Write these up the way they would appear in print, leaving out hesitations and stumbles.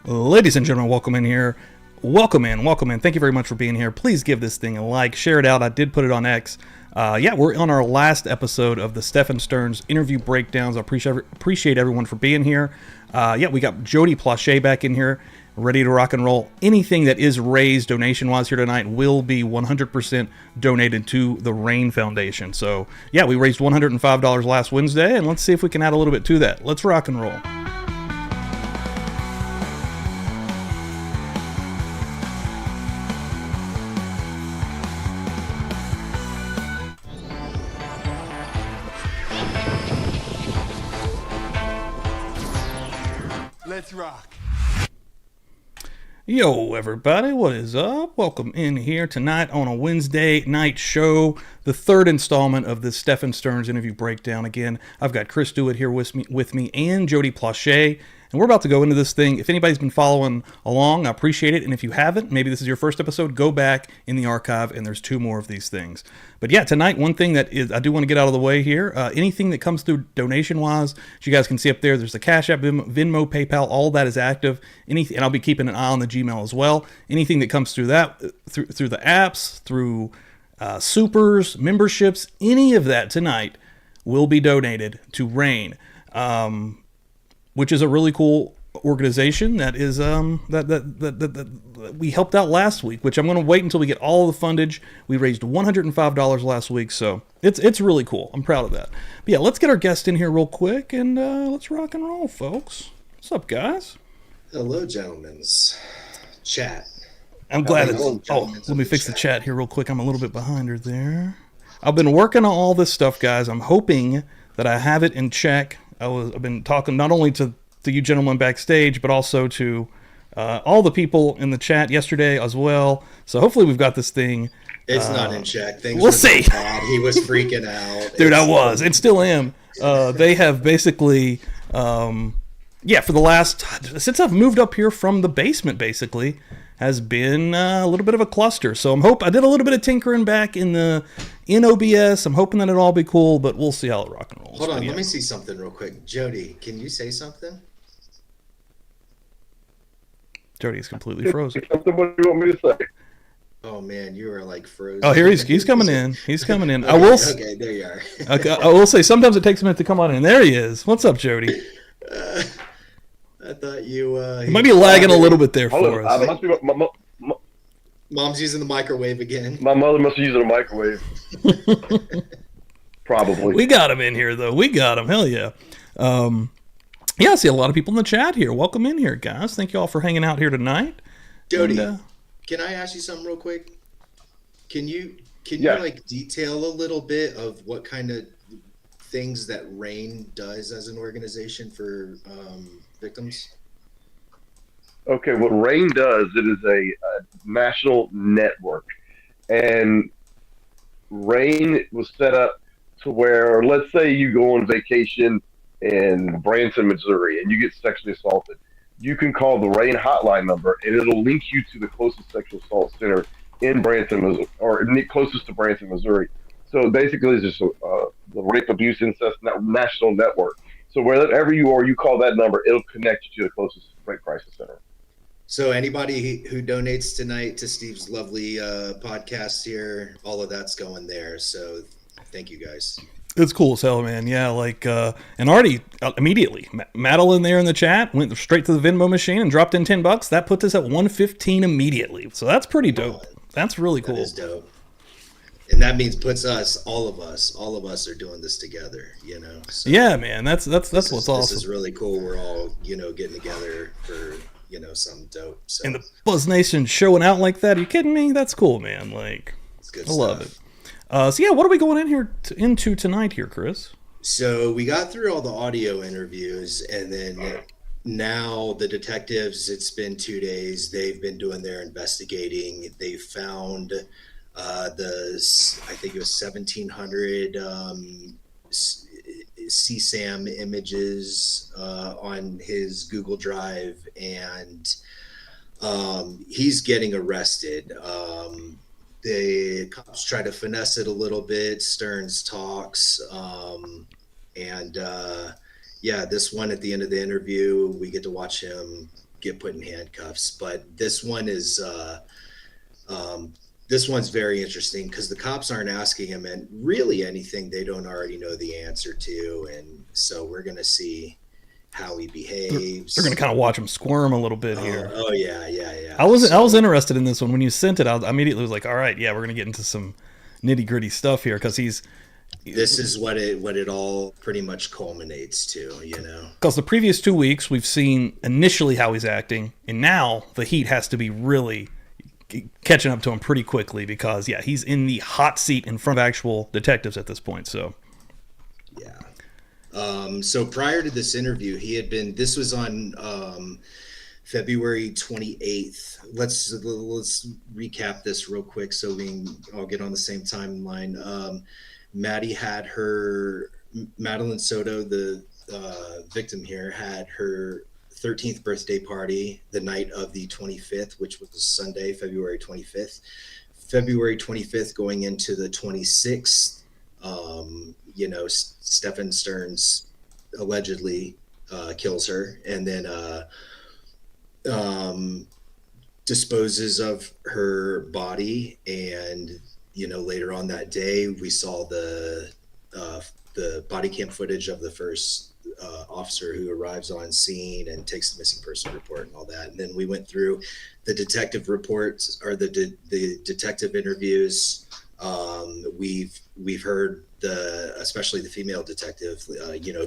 Ladies and gentlemen, welcome in here. Welcome in. Thank you very much for being here. Please give this thing a like, share it out. I did put it on X. We're on our last episode of the Stephan Stearns interview breakdowns. I appreciate everyone for being here. We got Jody Plauché back in here, ready to rock and roll. Anything that is raised donation-wise here tonight will be 100% donated to the RAINN Foundation. So, we raised $105 last Wednesday, and let's see if we can add a little bit to that. Let's rock and roll. Let's rock. Yo, everybody, what is up? Welcome in here tonight on a Wednesday night show, the third installment of the Stephan Stearns interview breakdown. Again, I've got Chris Duett here with me and Jody Plauché, and we're about to go into this thing. If anybody's been following along, I appreciate it, and if you haven't, maybe this is your first episode, go back in the archive, and there's 2 more of these things. But tonight, one thing that is I do want to get out of the way here, anything that comes through donation-wise, as you guys can see up there, there's the Cash App, Venmo, PayPal, all that is active. And I'll be keeping an eye on the Gmail as well. Anything that comes through that, through the apps, through supers, memberships, any of that tonight will be donated to RAINN, which is a really cool organization that is that we helped out last week, which I'm going to wait until we get all the fundage. We raised $105 last week, so it's really cool. I'm proud of that. But let's get our guest in here real quick, and let's rock and roll, folks. What's up, guys? Hello, gentlemen's chat. I'm glad let me fix the chat here real quick. I'm a little bit behind her there. I've been working on all this stuff, guys. I'm hoping that I have it in check. I've been talking not only to you gentlemen backstage, but also to all the people in the chat yesterday as well. So hopefully we've got this thing. It's not in check. We'll see. He was freaking out. Dude, I was. And still am. They have basically, for the last, since I've moved up here from the basement, basically, has been a little bit of a cluster. So I did a little bit of tinkering back in OBS. I'm hoping that it'll all be cool, but we'll see how it rock and rolls. Hold on, let me see something real quick. Jody, can you say something? Jody is completely frozen. What do you want me to say? Oh man, you are like frozen. Oh, here he's coming in. He's coming in. Okay, there you are. Okay, I will say sometimes it takes a minute to come on in. There he is. What's up, Jody? I thought you. He might be lagging a little bit there for us. Must be Mom's using the microwave again. my mother must be using a microwave. Probably. We got him in here, though. We got him. Hell yeah. I see a lot of people in the chat here. Welcome in here, guys. Thank you all for hanging out here tonight. Jody, can I ask you something real quick? Can you like detail a little bit of what kind of things that RAINN does as an organization for victims? Okay, what RAINN does, it is a national network. And RAINN was set up to where, let's say you go on vacation in Branson, Missouri, and you get sexually assaulted. You can call the RAINN hotline number, and it'll link you to the closest sexual assault center in Branson, Missouri, or closest to Branson, Missouri. So basically, it's just the rape, abuse, incest national network. So wherever you are, you call that number, it'll connect you to the closest rape crisis center. So anybody who donates tonight to Steve's lovely podcast here, all of that's going there. So thank you guys. It's cool as hell, man. Yeah, and already immediately, Madeline there in the chat went straight to the Venmo machine and dropped in $10. That puts us at $115 immediately. So that's pretty dope. That's really cool. That is dope. And that means all of us are doing this together, you know? So yeah, man, that's what's awesome. This is really cool. We're all, getting together for, something dope. So. And the Buzz Nation showing out like that. Are you kidding me? That's cool, man. It's good I love it. What are we going in here into tonight here, Chris? So we got through all the audio interviews, and then now the detectives, it's been 2 days. They've been doing their investigating. They found I think it was 1,700 CSAM images on his Google Drive, and he's getting arrested. The cops try to finesse it a little bit. Stearns talks. This one at the end of the interview, we get to watch him get put in handcuffs. But this one is this one's very interesting because the cops aren't asking him and really anything they don't already know the answer to, and so we're gonna see how he behaves. They're going to kind of watch him squirm a little bit here. Oh yeah, yeah, yeah. I was interested in this one when you sent it. I immediately was like, all right, yeah, we're going to get into some nitty gritty stuff here because this is what it all pretty much culminates to, you know. Because the previous 2 weeks we've seen initially how he's acting, and now the heat has to be really catching up to him pretty quickly because yeah, he's in the hot seat in front of actual detectives at this point. So yeah. So prior to this interview, this was on February 28th. Let's recap this real quick so we can all get on the same timeline. Madeline Soto, the victim here, had her 13th birthday party the night of the 25th, which was Sunday, February 25th. February 25th going into the 26th, Stephan Stearns allegedly kills her and then disposes of her body. And, later on that day, we saw the body cam footage of the first officer who arrives on scene and takes the missing person report and all that. And then we went through the detective reports or the detective interviews. We've heard especially the female detective,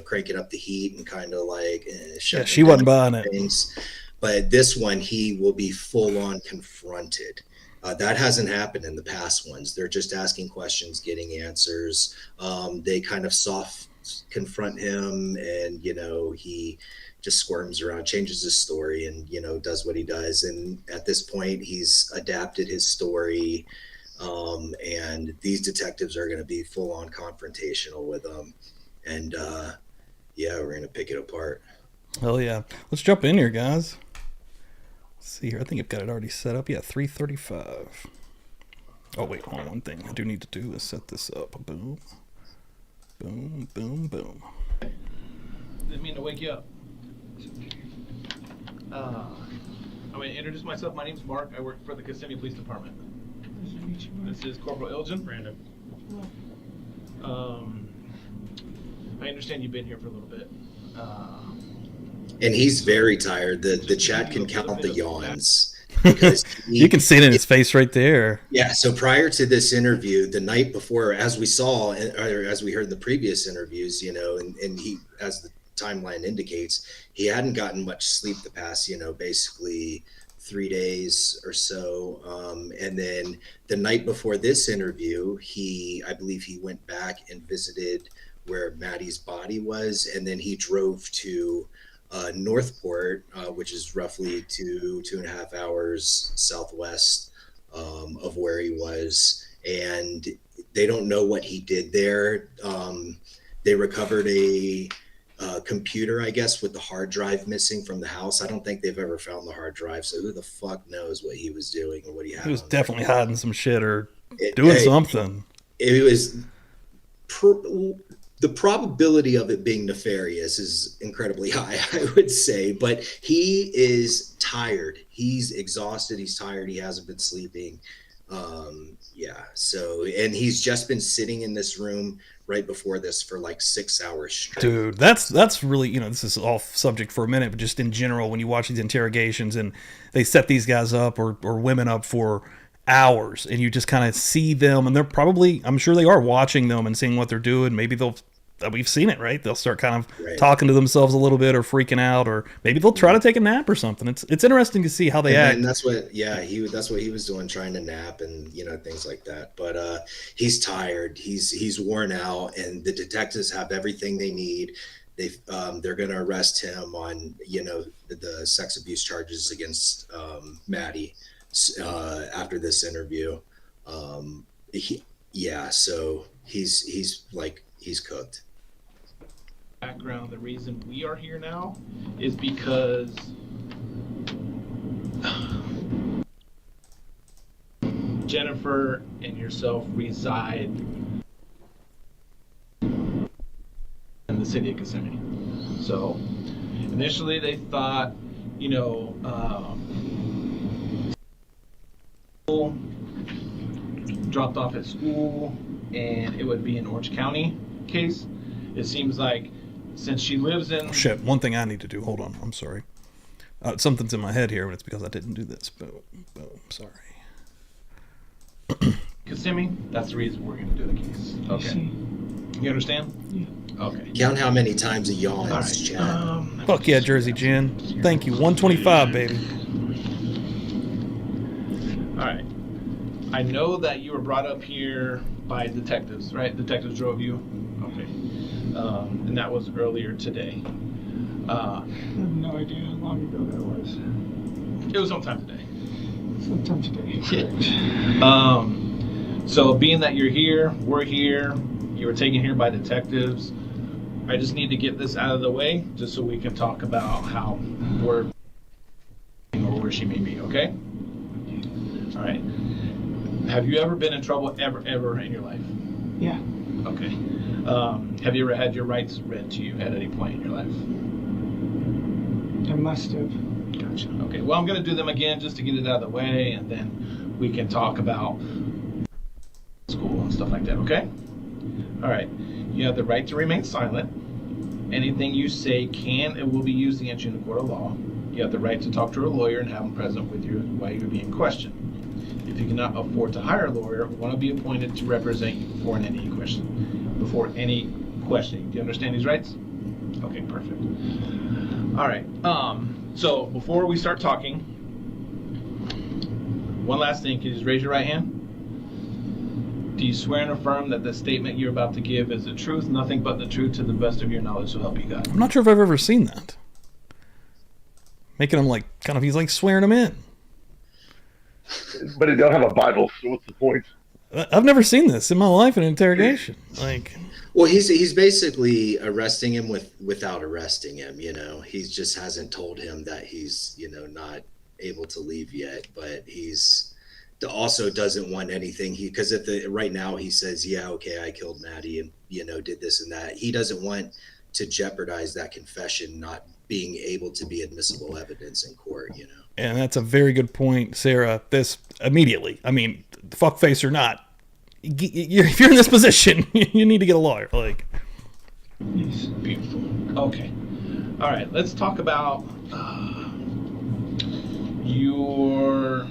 cranking up the heat and kind of like, she wasn't buying it. But this one, he will be full on confronted. That hasn't happened in the past ones. They're just asking questions, getting answers. They kind of soft confront him and, he just squirms around, changes his story and, does what he does. And at this point, he's adapted his story. And these detectives are going to be full on confrontational with him. And we're going to pick it apart. Hell yeah. Let's jump in here, guys. Let's see here. I think I've got it already set up. Yeah, 3:35. Oh, wait, hold on. One thing I do need to do is set this up. Boom. Boom, boom, boom. Didn't mean to wake you up. I'm going to introduce myself. My name's Mark. I work for the Kissimmee Police Department. This is Corporal Ilgen. Brandon. I understand you've been here for a little bit. And he's very tired. The chat can count the yawns. Because you can see it in his face right there. Yeah. So prior to this interview, the night before, as we saw, or as we heard in the previous interviews, and he, as the timeline indicates, he hadn't gotten much sleep the past, basically 3 days or so. And then the night before this interview, I believe he went back and visited where Maddie's body was. And then he drove to Northport, which is roughly 2.5 hours southwest of where he was. And they don't know what he did there. They recovered a computer, I guess, with the hard drive missing from the house. I don't think they've ever found the hard drive. So who the fuck knows what he was doing or what he had? He was definitely hiding some shit or doing something. It was... the probability of it being nefarious is incredibly high, I would say, but he is tired. He's exhausted. He's tired. He hasn't been sleeping. So, and he's just been sitting in this room right before this for like 6 hours straight. Dude, that's really, this is off subject for a minute, but just in general, when you watch these interrogations and they set these guys up or women up for hours and you just kind of see them and they're probably, I'm sure they are watching them and seeing what they're doing. Maybe we've seen it, right? They'll start kind of talking to themselves a little bit or freaking out, or maybe they'll try to take a nap or something. It's interesting to see how they act. And that's what he was doing, trying to nap and, things like that. But he's tired. He's worn out, and the detectives have everything they need. They're going to arrest him on, the sex abuse charges against Maddie after this interview. So he's cooked. Background, the reason we are here now is because Jennifer and yourself reside in the city of Kissimmee. So initially they thought you know, dropped off at school, and it would be an Orange County case. It seems like since she lives in... Oh, shit, one thing I need to do. Hold on, I'm sorry. Something's in my head here, and it's because I didn't do this. Boom, sorry. Kissimmee, that's the reason we're going to do the case. Okay. You understand? Yeah. Okay. Count how many times he yawns, All right. Chad. Fuck yeah, Jersey Jen. Thank you. 125, baby. All right. I know that you were brought up here by detectives, right? Detectives drove you? Okay. And that was earlier today. I have no idea how long ago that was. It was sometime today. Sometime today. Yeah. So being that you're here, we're here, you were taken here by detectives, I just need to get this out of the way just so we can talk about how we're or where she may be, okay? All right. Have you ever been in trouble ever in your life? Yeah. Okay. Have you ever had your rights read to you at any point in your life? I must have. Gotcha. Okay. Well, I'm going to do them again just to get it out of the way, and then we can talk about school and stuff like that, okay? All right. You have the right to remain silent. Anything you say can and will be used against you in the court of law. You have the right to talk to a lawyer and have him present with you while you're being questioned. If you cannot afford to hire a lawyer, one will be appointed to represent you before any questioning. Do you understand these rights? Okay, perfect. All right. So before we start talking, one last thing. Can you just raise your right hand? Do you swear and affirm that the statement you're about to give is the truth, nothing but the truth, to the best of your knowledge, so help you God? I'm not sure if I've ever seen that. Making him like, kind of, he's like swearing him in. But he don't have a Bible, so what's the point? I've never seen this in my life in an interrogation. Like, Well, he's basically arresting him without arresting him. You know, he just hasn't told him that he's, you know, not able to leave yet. But he's also doesn't want anything. Because right now he says, yeah, okay, I killed Maddie and, you know, did this and that. He doesn't want to jeopardize that confession not being able to be admissible evidence in court. You know. and that's a very good point, Sarah. This immediately. I mean, fuckface or not, if you're in this position, you need to get a lawyer. Like, Yes. Beautiful. Okay. All right. Let's talk about your.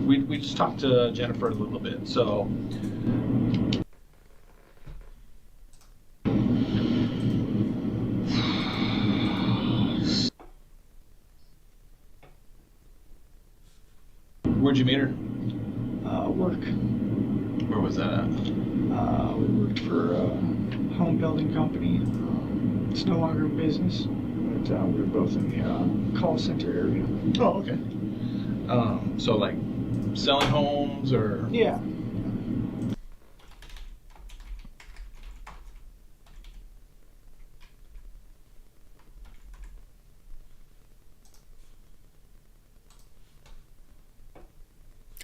We just talked to Jennifer a little bit, so. Where'd you meet her? Work. Where was that at? We worked for a home building company. It's no longer in business, but we were both in the call center area. Oh, okay. So like selling homes or? Yeah.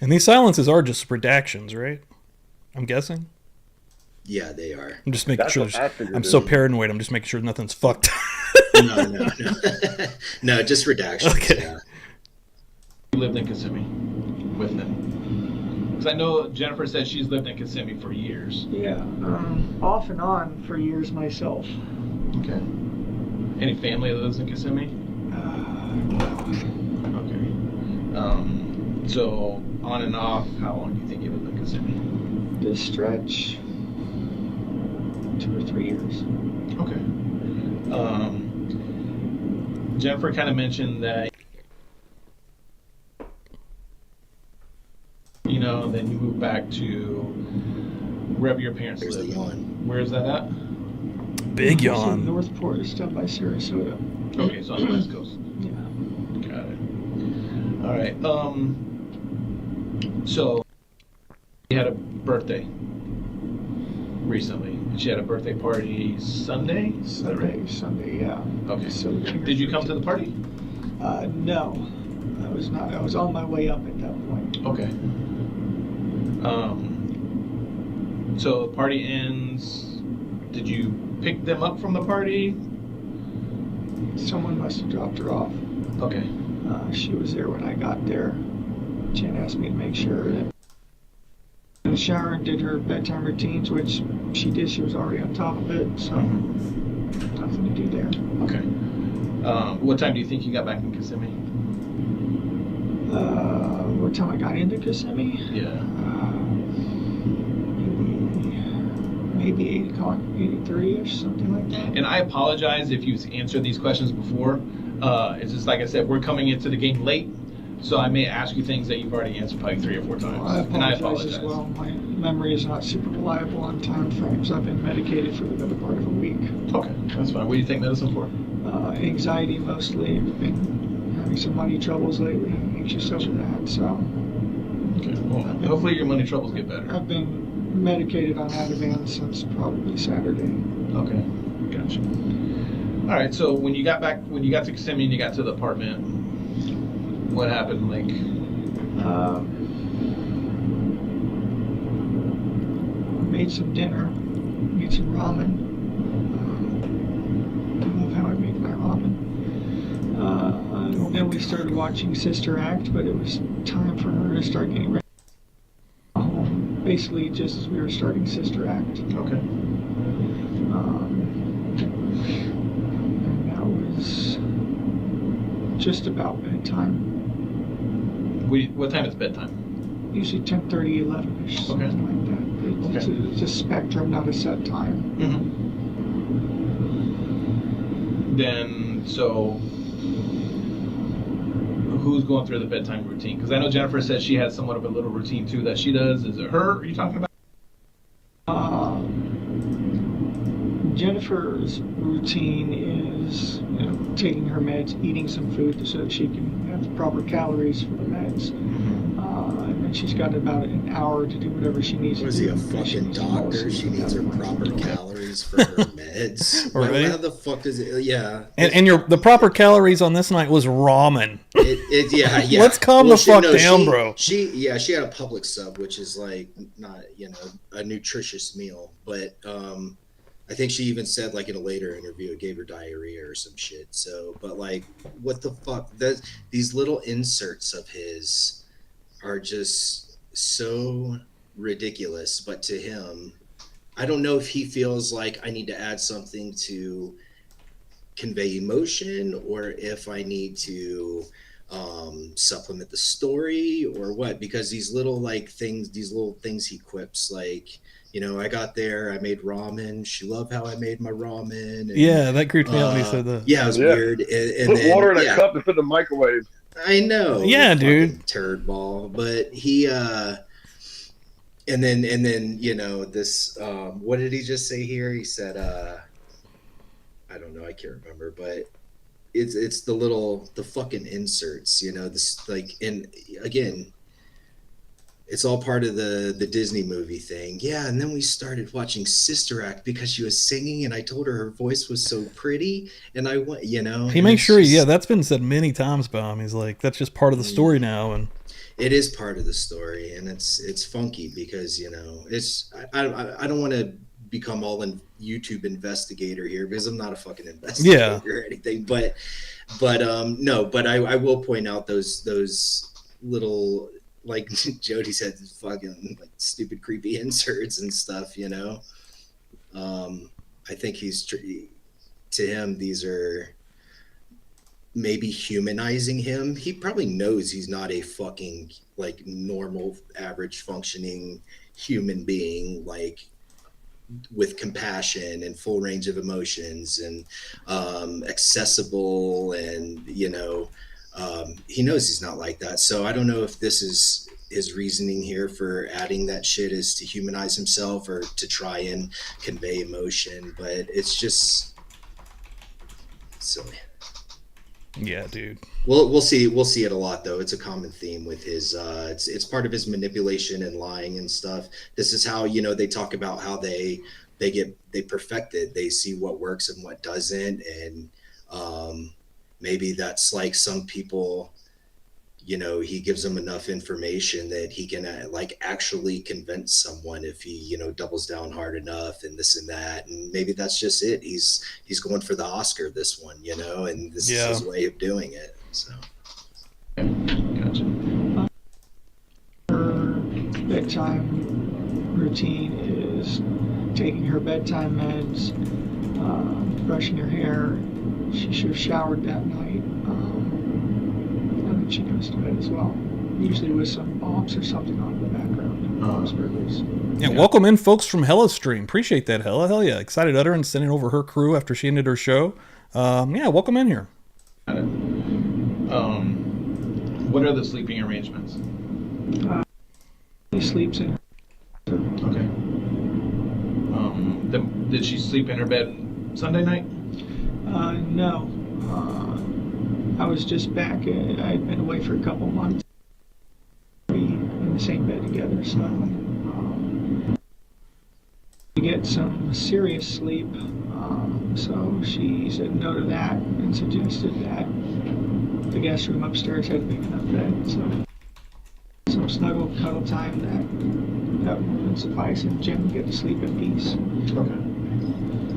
and these silences are just redactions, right? I'm guessing. Yeah, they are. I'm just making That's sure. what I figured, I'm so dude. paranoid. I'm just making sure nothing's fucked. No. No, just redactions. Okay. Yeah. You lived in Kissimmee with them? Because I know Jennifer said she's lived in Kissimmee for years. Yeah. Off and on for years myself. Okay. Any family that lives in Kissimmee? Okay. So on and off, how long do you think you lived in Kissimmee? This stretch, 2 or 3 years. Okay. Jennifer kind of mentioned that, you know, then you moved back to wherever your parents There's the live. yawn. Where is that at? Big It's in yawn. Northport, just up by Sarasota. Okay, so on the West Coast. Yeah. Got it. All right. So she had a birthday recently. She had a birthday party Sunday. Is that right? Sunday, yeah. Okay. So Did you come to the party? No, I was not. I was on my way up at that point. Okay. So the party ends. Did you pick them up from the party? Someone must have dropped her off. Okay. She was there when I got there. Jen asked me to make sure that in the shower and did her bedtime routines, which she did. She was already on top of it, so nothing to do there. Okay. What time do you think you got back in Kissimmee? What time I got into Kissimmee? Yeah. Maybe 8 o'clock, 8:30ish, something like that. And I apologize if you've answered these questions before. It's just like I said, we're coming into the game late, so I may ask you things that you've already answered probably 3 or 4 times. Well, I apologize as well. My memory is not super reliable on time frames. I've been medicated for the better part of a week. Okay, that's fine. What do you take medicine for? Anxiety mostly. I've been having some money troubles lately. Anxious over that, so. Okay. Well, hopefully your money troubles get better. I've been medicated on Ativan since probably Saturday. Okay, gotcha. All right. So when you got to Kissimmee and you got to the apartment, what happened? Like, made some dinner, made some ramen. I love how I make my ramen. Then we started watching Sister Act, but it was time for her to start getting ready. Basically, just as we were starting Sister Act. okay. And that was just about bedtime. What time is bedtime? Usually 10:30, 11ish, something Okay. like that. It's a spectrum, not a set time. Mm-hmm. Then, so who's going through the bedtime routine? Because I know Jennifer said she has somewhat of a little routine too that she does. Is it her? Are you talking about? Jennifer's routine is, taking her meds, eating some food so that she can have the proper calories for the meds. And then she's got about an hour to do whatever she needs What to is do. he, a fucking doctor? She needs her proper calories for her meds. Right. How the fuck does it? Yeah. And the proper calories on this night was ramen. Yeah. Let's calm the fuck down, bro. She had a public sub, which is like not, a nutritious meal, but I think she even said like in a later interview it gave her diarrhea or some shit. So, but like, what the fuck? These little inserts of his are just so ridiculous. But to him, I don't know if he feels like I need to add something to convey emotion or if I need to supplement the story or what, because these little things he quips, like, I got there, I made ramen, she loved how I made my ramen, and, Yeah, that creeped me out when he said that. yeah, it was weird. And Put then, water in a cup and put in the microwave. I know, Yeah, the dude. fucking turd ball. But he and then this what did he just say here? He said I don't know, I can't remember, but it's the fucking inserts, this, like, and again, it's all part of the Disney movie thing. Yeah, and then we started watching Sister Act because she was singing, and I told her her voice was so pretty, and I went, He makes sure, that's been said many times by him. He's like, that's just part of the story now, and it is part of the story, and it's funky because it's I don't want to become all in YouTube investigator here because I'm not a fucking investigator or anything, but no, but I will point out those little, like Jody said, fucking like stupid creepy inserts and stuff. I think to him these are maybe humanizing him. He probably knows he's not a fucking like normal average functioning human being, like with compassion and full range of emotions and accessible, and he knows he's not like that. So I don't know if this is his reasoning here for adding that shit is to humanize himself or to try and convey emotion, but it's just silly. yeah, dude. Well, we'll see it a lot though. It's a common theme with his it's part of his manipulation and lying and stuff. This is how they talk about how they perfect it. They see what works and what doesn't, and maybe that's like some people he gives them enough information that he can like actually convince someone if he, doubles down hard enough and this and that. And maybe that's just it. He's going for the Oscar, this one, and this is his way of doing it. So. Gotcha. Her bedtime routine is taking her bedtime meds, brushing her hair. She should have showered that night. And then she goes to bed as well. Usually with some bombs or something on in the background. Bombs burgers. Yeah, welcome in folks from Hella's stream. Appreciate that, Hella. Hell yeah. Excited Utterance sending over her crew after she ended her show. Welcome in here. What are the sleeping arrangements? He sleeps in. Okay. Did she sleep in her bed Sunday night? No. I was just back. I'd been away for a couple months. We in the same bed together, so to get some serious sleep. So she said no to that and suggested that the guest room upstairs had a big enough bed. So some snuggle cuddle time that would suffice, and Jim would get to sleep in peace. Okay.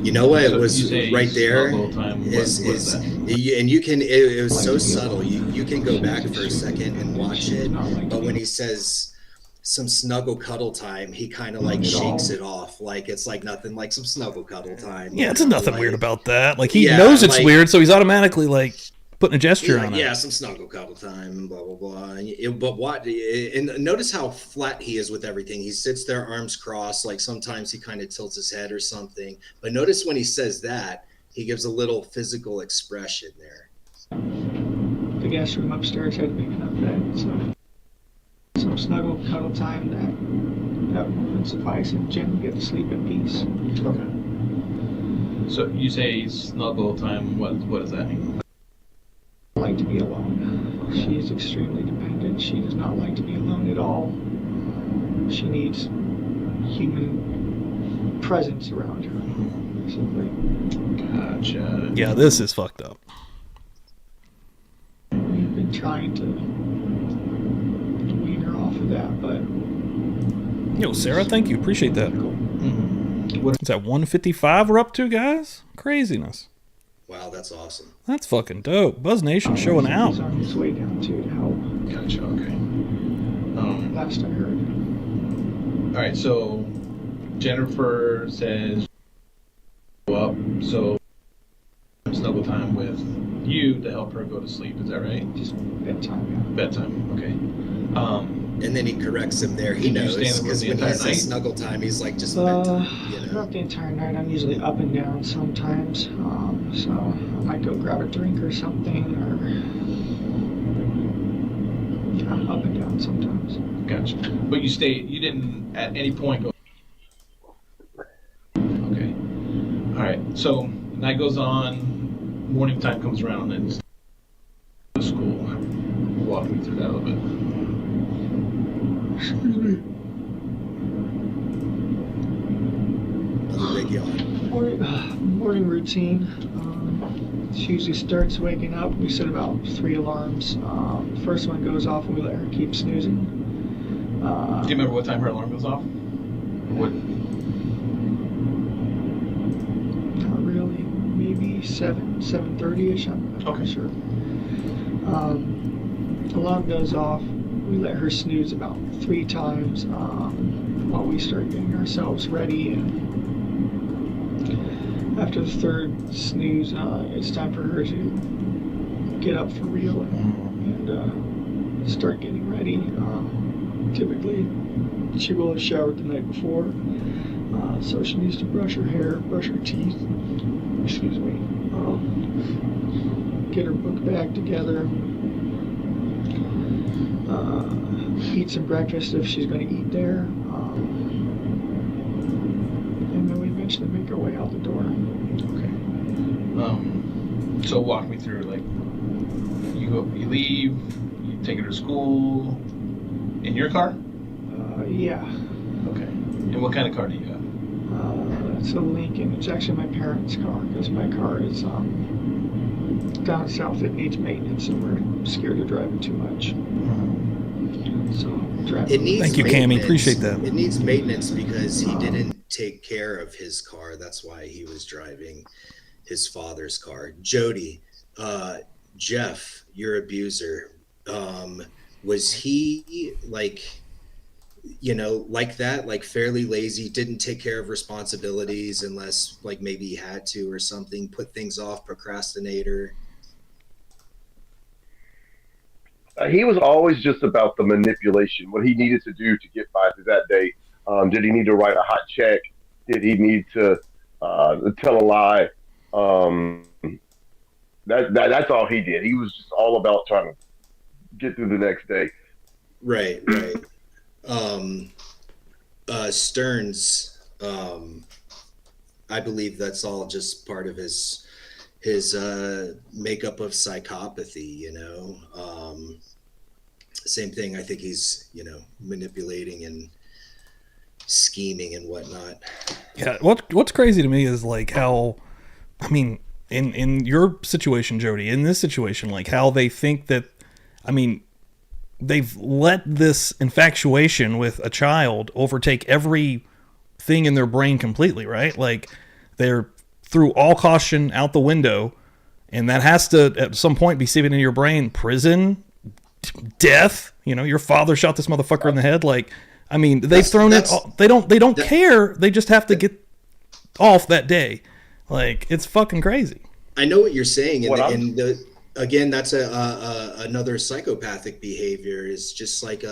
You know what? So It was right there. Time. And you can. It was so subtle. You can go back for a second and watch it. But when he says some snuggle cuddle time, he kind of like shakes it off, like it's like nothing, like some snuggle cuddle time. Yeah, it's nothing weird about that. Like he knows it's weird, so he's automatically like putting a gesture on it. Yeah, some snuggle cuddle time, blah blah blah. But what? And notice how flat he is with everything. He sits there, arms crossed. Like sometimes he kind of tilts his head or something. But notice when he says that, he gives a little physical expression there. The guest room upstairs had a big enough bed, so some snuggle cuddle time that would suffice, and Jim would get to sleep in peace. Okay. So you say snuggle time. What does that mean? Like to be alone. She is extremely dependent. She does not like to be alone at all. She needs human presence around her. Simply. Gotcha. Yeah, this is fucked up. We've been trying to wean her off of that, but Yo, Sarah, thank you. Appreciate that. What is that, 155 we're up to, guys? Craziness. Wow, that's awesome. That's fucking dope. Buzz Nation showing out. he's on his way down to help. Gotcha. Okay. Last I heard. All right. So Jennifer says, "Well, so snuggle time with you to help her go to sleep." Is that right? Just bedtime, yeah. Bedtime. Okay. And then he corrects him there. He Did you knows, stay in the room because the when he entire says night? snuggle time, he's like just bedtime. Not the entire night. I'm usually up and down sometimes. So I might go grab a drink or something, or I'm up and down sometimes. Gotcha. But you didn't at any point go. Okay. All right. So night goes on. Morning time comes around, and it's school. Walk me through that a little bit. Excuse me. Another big yawn. Morning routine. She usually starts waking up. We set about 3 alarms. The first one goes off and we let her keep snoozing. Do you remember what time her alarm goes off? What? Not really. Maybe 7:30ish. I'm not Okay. sure. Alarm goes off. We let her snooze about 3 times while we start getting ourselves ready. And after the 3rd snooze, it's time for her to get up for real and start getting ready. Typically, she will have showered the night before, so she needs to brush her hair, brush her teeth, excuse me, get her book bag together, eat some breakfast if she's going to eat there, and then we eventually make our way out the door. Okay. So walk me through, like, you leave, you take her to school in your car? Yeah. Okay. And what kind of car do you have? It's a Lincoln. It's actually my parents' car because my car is down south, it needs maintenance, and we're scared of driving too much. So driving. It needs Thank you, Cammie. maintenance. Appreciate that. It needs maintenance because he didn't take care of his car. That's why he was driving his father's car. Jody, Jeff, your abuser, was he like, you know, like that, like fairly lazy, didn't take care of responsibilities unless like maybe he had to or something, put things off, procrastinator? He was always just about the manipulation, what he needed to do to get by through that day. Did he need to write a hot check? Did he need to tell a lie? That's all he did. He was just all about trying to get through the next day. Right. Stearns, I believe that's all just part of his makeup of psychopathy, you know. Same thing. I think he's, you know, manipulating and scheming and whatnot. Yeah, what's crazy to me is like how, I mean, in your situation, Jody, in this situation, like how they think that, I mean, they've let this infatuation with a child overtake everything in their brain completely, right? Like they're threw all caution out the window, and that has to at some point be seeping into your brain. Prison, death, you know, your father shot this motherfucker in the head. Like, I mean, they've thrown it. They don't care. They just have to get off that day. Like, it's fucking crazy. I know what you're saying, again, that's another psychopathic behavior. Is just like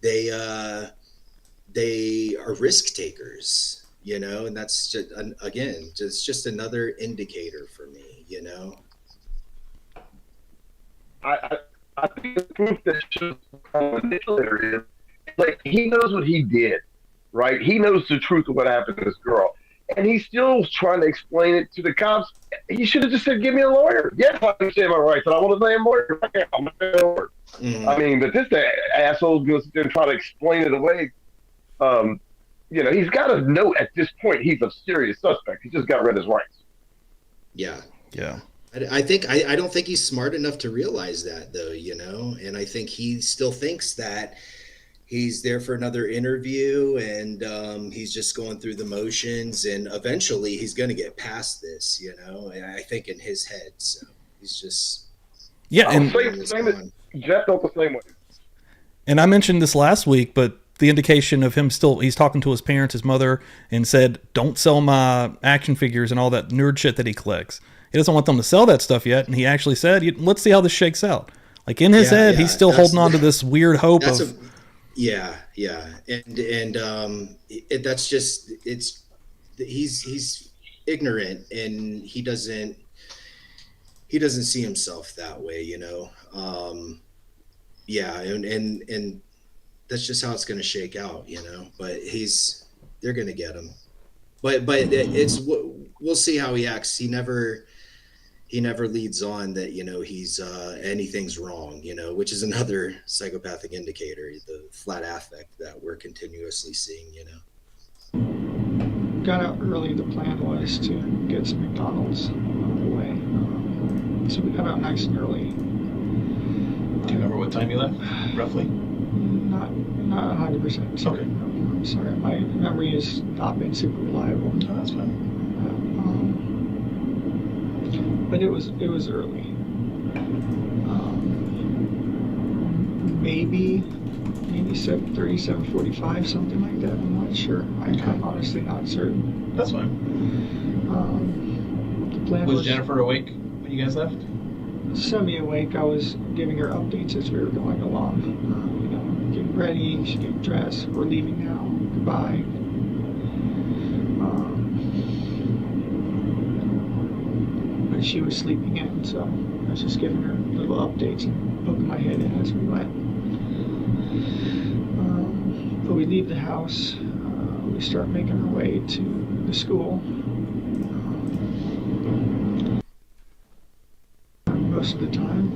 they are risk takers, you know, and that's just, again, just another indicator for me, you know. I think the proof that shows how manipulator is, like, he knows what he did, right? He knows the truth of what happened to this girl, and he's still trying to explain it to the cops. He should have just said, "Give me a lawyer." Yes, I understand my rights, and I want a damn lawyer. I'm a lawyer. I mean, but this asshole's going to sit there and try to explain it away. You know, he's got to know at this point he's a serious suspect. He just got rid of his rights. Yeah. Yeah. I don't think he's smart enough to realize that, though, you know, and I think he still thinks that he's there for another interview and he's just going through the motions, and eventually he's going to get past this, you know, and I think in his head. So he's just. Yeah. And Jeff felt the same way. And I mentioned this last week, but the indication of him he's talking to his parents, his mother, and said, "Don't sell my action figures and all that nerd shit that he collects." He doesn't want them to sell that stuff yet. And he actually said, "Let's see how this shakes out." Like in his head, he's still holding on to this weird hope of. And that's just, he's ignorant, and he doesn't see himself that way, you know. And that's just how it's going to shake out, you know. But they're going to get him. But we'll see how he acts. He never leads on that, you know, he's anything's wrong, you know, which is another psychopathic indicator, the flat affect that we're continuously seeing, you know. Got out early. The plan was to get some McDonald's on the way. So we got out nice and early. Do you remember what time you left, roughly? Not 100%. Okay. I'm sorry. My memory has not been super reliable. No, that's fine. But it was early. Maybe 7:30, 7:45, something like that. I'm not sure. I'm honestly not certain. That's fine. The plan was Jennifer awake when you guys left? Semi-awake. I was giving her updates as we were going along. You know, getting ready, she's getting dressed. We're leaving now. Goodbye. But she was sleeping in, so I was just giving her little updates and poking my head in as we went. But we leave the house. We start making our way to the school. Most of the time,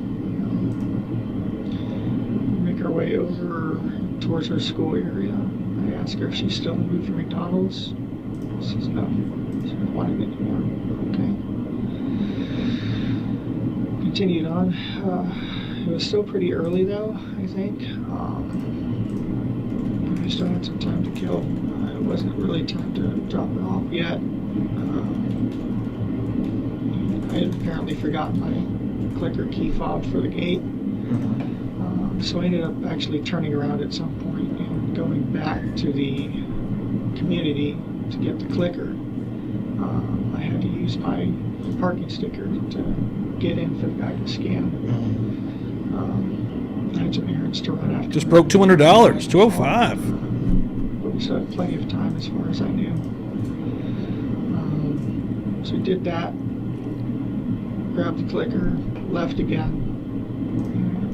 we make our way over towards our school area. I ask her if she's still in the mood for McDonald's. She says no. She doesn't want it anymore. Okay. continued on. It was still pretty early though, I think. I still had some time to kill. It wasn't really time to drop her off yet. I had apparently forgotten my clicker key fob for the gate. So I ended up actually turning around at some point and going back to the community to get the clicker. I had to use my parking sticker to get in for the guy to scan. I had some errands to run after. Just broke $200, $205. But we still had plenty of time as far as I knew. So we did that, grabbed the clicker, left again.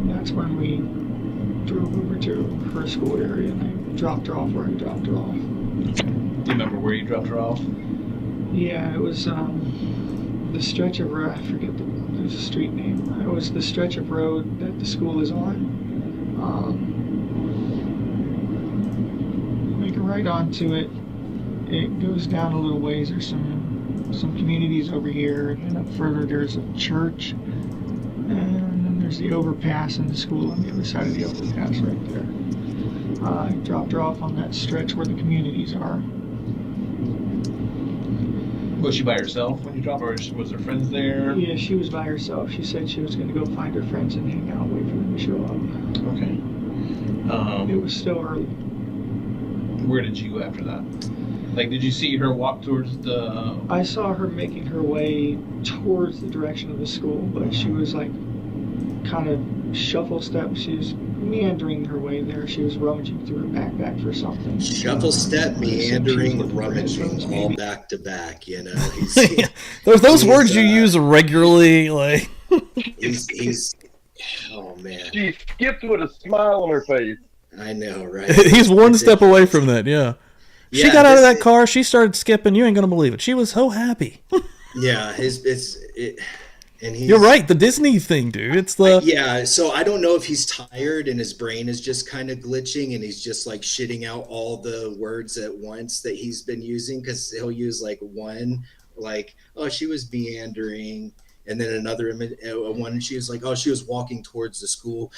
And that's when we drove over to her school area and I dropped her off where I dropped her off. Do you remember where you dropped her off? Yeah, it was the stretch of road, I forget there's a street name. It was the stretch of road that the school is on. Make a right onto it. It goes down a little ways. There's some communities over here, and up further there's a church, and then there's the overpass and the school on the other side of the overpass right there. I dropped her off on that stretch where the communities are. Was she by herself when you dropped her, or was her friends there? Yeah, she was by herself. She said she was going to go find her friends and hang out, wait for them to show up. Okay. It was still early. Where did you go after that? Like, did you see her walk towards the... I saw her making her way towards the direction of the school, but she was like kind of shuffle step. She was meandering her way there. She was rummaging through her backpack for something. Shuffle step, meandering, rummaging, all back to back. You know, Those words you use regularly, like. he's. Oh man. She skipped with a smile on her face. I know, right? He's one step away from that. Yeah. She got out of that car. She started skipping. You ain't gonna believe it. She was so happy. Yeah, and you're right. The Disney thing, dude. It's the yeah. So I don't know if he's tired and his brain is just kind of glitching, and he's just like shitting out all the words at once that he's been using, because he'll use like one, like, oh, she was meandering. And then another one, and she was like, oh, she was walking towards the school,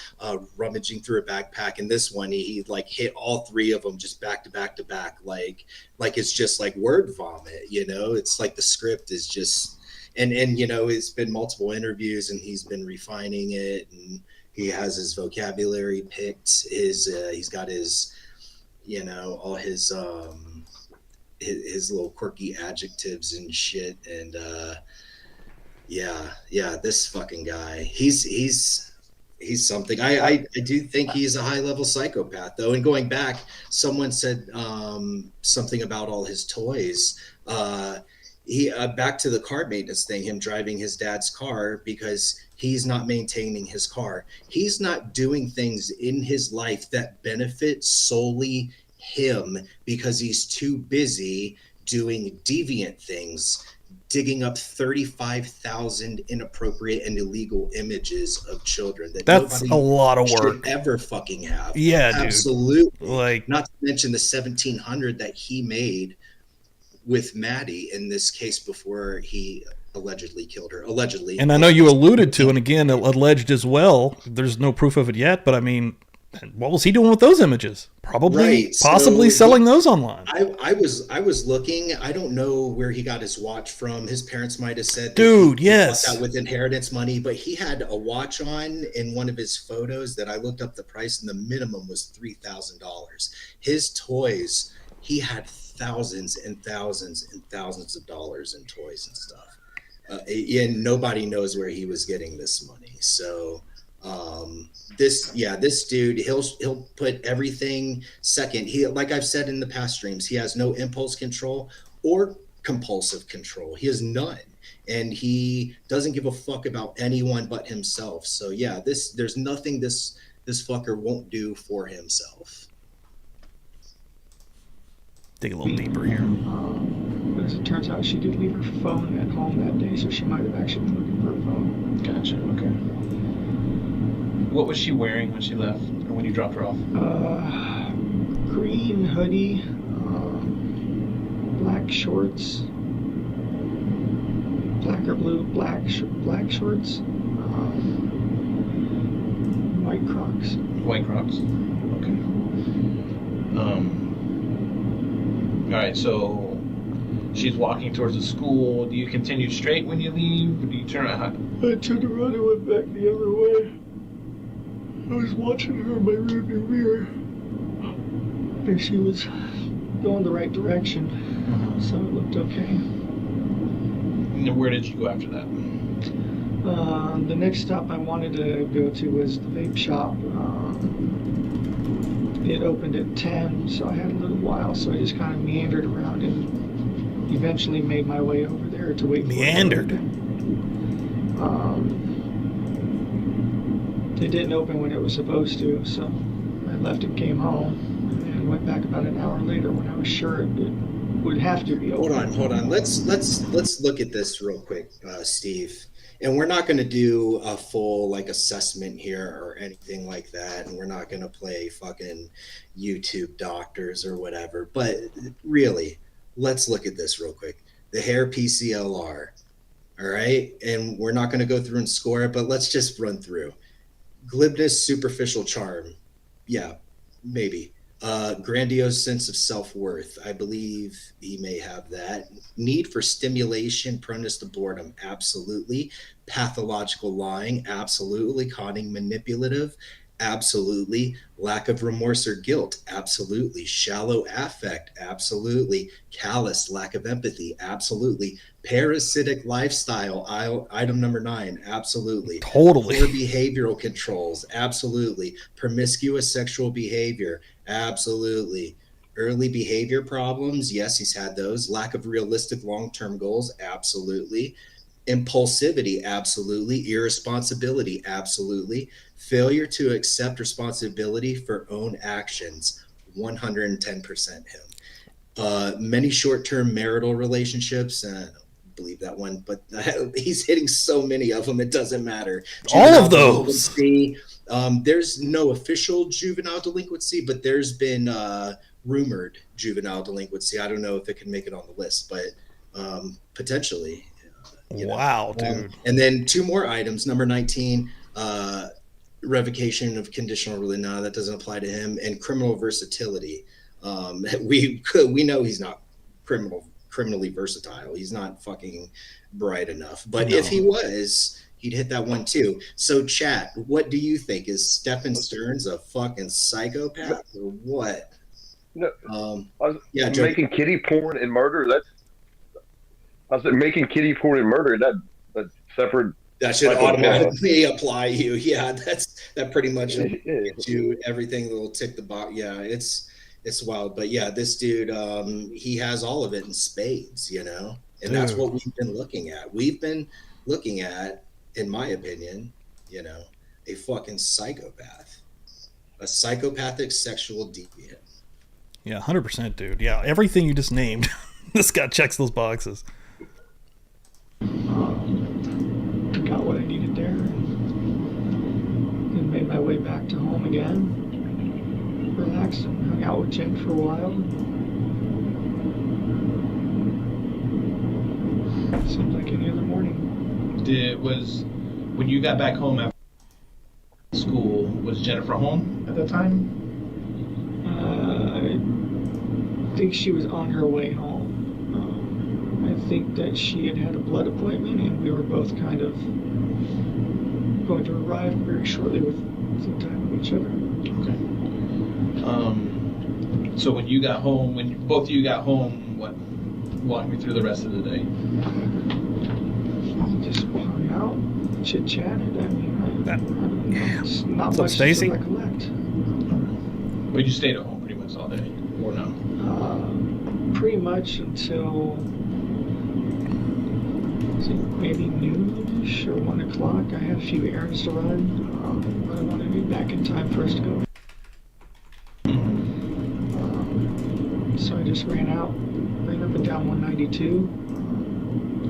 rummaging through her backpack. And this one, he like hit all three of them just back to back to back, like it's just like word vomit, you know? It's like the script is just, and you know, it's been multiple interviews, and he's been refining it, and he has his vocabulary picked. He's got his, you know, all his little quirky adjectives and shit, and yeah, this fucking guy, he's something. I do think he's a high level psychopath though. And going back, someone said something about all his toys. He back to the car maintenance thing, him driving his dad's car because he's not maintaining his car. He's not doing things in his life that benefit solely him because he's too busy doing deviant things, digging up 35,000 inappropriate and illegal images of children that that's a lot of work should ever fucking have. Yeah, absolutely. Dude. Like, not to mention the 1,700 that he made with Maddie in this case before he allegedly killed her. Allegedly. And I know you alluded to, and again, alleged as well. There's no proof of it yet, but I mean, what was he doing with those images? Probably, right. Possibly selling those online. I was looking. I don't know where he got his watch from. His parents might have said, "Dude, he yes, got that with inheritance money." But he had a watch on in one of his photos that I looked up the price, and the minimum was $3,000. His toys, he had thousands and thousands and thousands of dollars in toys and stuff. And nobody knows where he was getting this money. So. This dude, he'll put everything second. He, like I've said in the past streams, he has no impulse control or compulsive control. He has none, and he doesn't give a fuck about anyone but himself. So yeah, there's nothing this fucker won't do for himself. Dig a little deeper here. But as it turns out, she did leave her phone at home that day, so she might have actually been looking for her phone. Gotcha. Okay. What was she wearing when she left, or when you dropped her off? Green hoodie, black shorts, black or blue, black shorts, White Crocs. White Crocs. Okay. All right. So she's walking towards the school. Do you continue straight when you leave? Or do you turn around? I turned around and went back the other way. I was watching her in my rearview mirror, and she was going the right direction, so it looked okay. And where did you go after that? The next stop I wanted to go to was the vape shop. It opened at 10, so I had a little while, so I just kind of meandered around and eventually made my way over there to wait for Meandered. It didn't open when it was supposed to, so I left and came home and went back about an hour later when I was sure it would have to be open. Hold on. Let's look at this real quick, Steve. And we're not going to do a full like assessment here or anything like that, and we're not going to play fucking YouTube doctors or whatever. But really, let's look at this real quick. The hair PCLR, all right, and we're not going to go through and score it, but let's just run through. Glibness, superficial charm, yeah, maybe. Grandiose sense of self-worth, I believe he may have that. Need for stimulation, proneness to boredom, absolutely. Pathological lying, absolutely. Conning, manipulative, absolutely. Lack of remorse or guilt, absolutely. Shallow affect, absolutely. Callous, lack of empathy, absolutely. Parasitic lifestyle, item number 9, absolutely. Totally. Poor behavioral controls, absolutely. Promiscuous sexual behavior, absolutely. Early behavior problems, yes, he's had those. Lack of realistic long-term goals, absolutely. Impulsivity, absolutely. Irresponsibility, absolutely. Failure to accept responsibility for own actions, 110% him. Many short-term marital relationships, I don't believe that one, but he's hitting so many of them, it doesn't matter. All of those. There's no official juvenile delinquency, but there's been rumored juvenile delinquency. I don't know if it can make it on the list, but potentially. Wow, dude. And then 2 more items. Number 19, revocation of conditional release. No, that doesn't apply to him. And criminal versatility. We know he's not criminally versatile. He's not fucking bright enough. But if he was, he'd hit that one too. So chat, what do you think? Is Stephan Stearns a fucking psychopath or what? No, Yeah, making kitty porn and murder. Making kitty porn and murder. That's separate. That should automatically apply you. Yeah, that pretty much gives you everything that will tick the box. Yeah, it's wild. But yeah, this dude, he has all of it in spades, and that's what we've been looking at. We've been looking at, in my opinion, a fucking psychopath, a psychopathic sexual deviant. Yeah, 100%, dude. Yeah, everything you just named, this guy checks those boxes. Got what I needed there, and made my way back to home again. Relaxed and hung out with Jen for a while. Seemed like any other morning. When you got back home after school, was Jennifer home at that time? I think she was on her way home. I think that she had a blood appointment, and we were both kind of going to arrive very shortly with some time with each other. Okay. So when you got home, when both of you got home, walk me through the rest of the day. Just hung out, chit-chatted. I mean, it's not So much Stacy? to recollect. But you stayed at home pretty much all day, or no? Pretty much until maybe noon-ish or 1 o'clock. I had a few errands to run, but I wanted to be back in time for us to go. So I just ran up and down 192.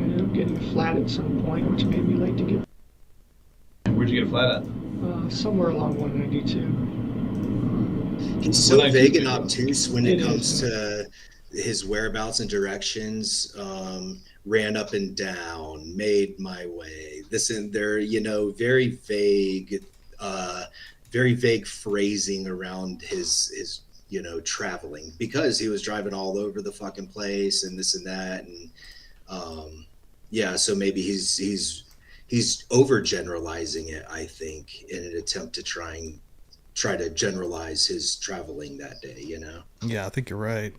Ended up getting a flat at some point, which made me late to get. Where'd you get a flat at? Somewhere along 192. He's so vague and obtuse when it comes to his whereabouts and directions. Ran up and down, made my way this and they're, you know, very vague phrasing around his you know, traveling, because he was driving all over the fucking place and this and that. And yeah, so maybe he's overgeneralizing it, I think, in an attempt to try to generalize his traveling that day, you know? Yeah, I think you're right.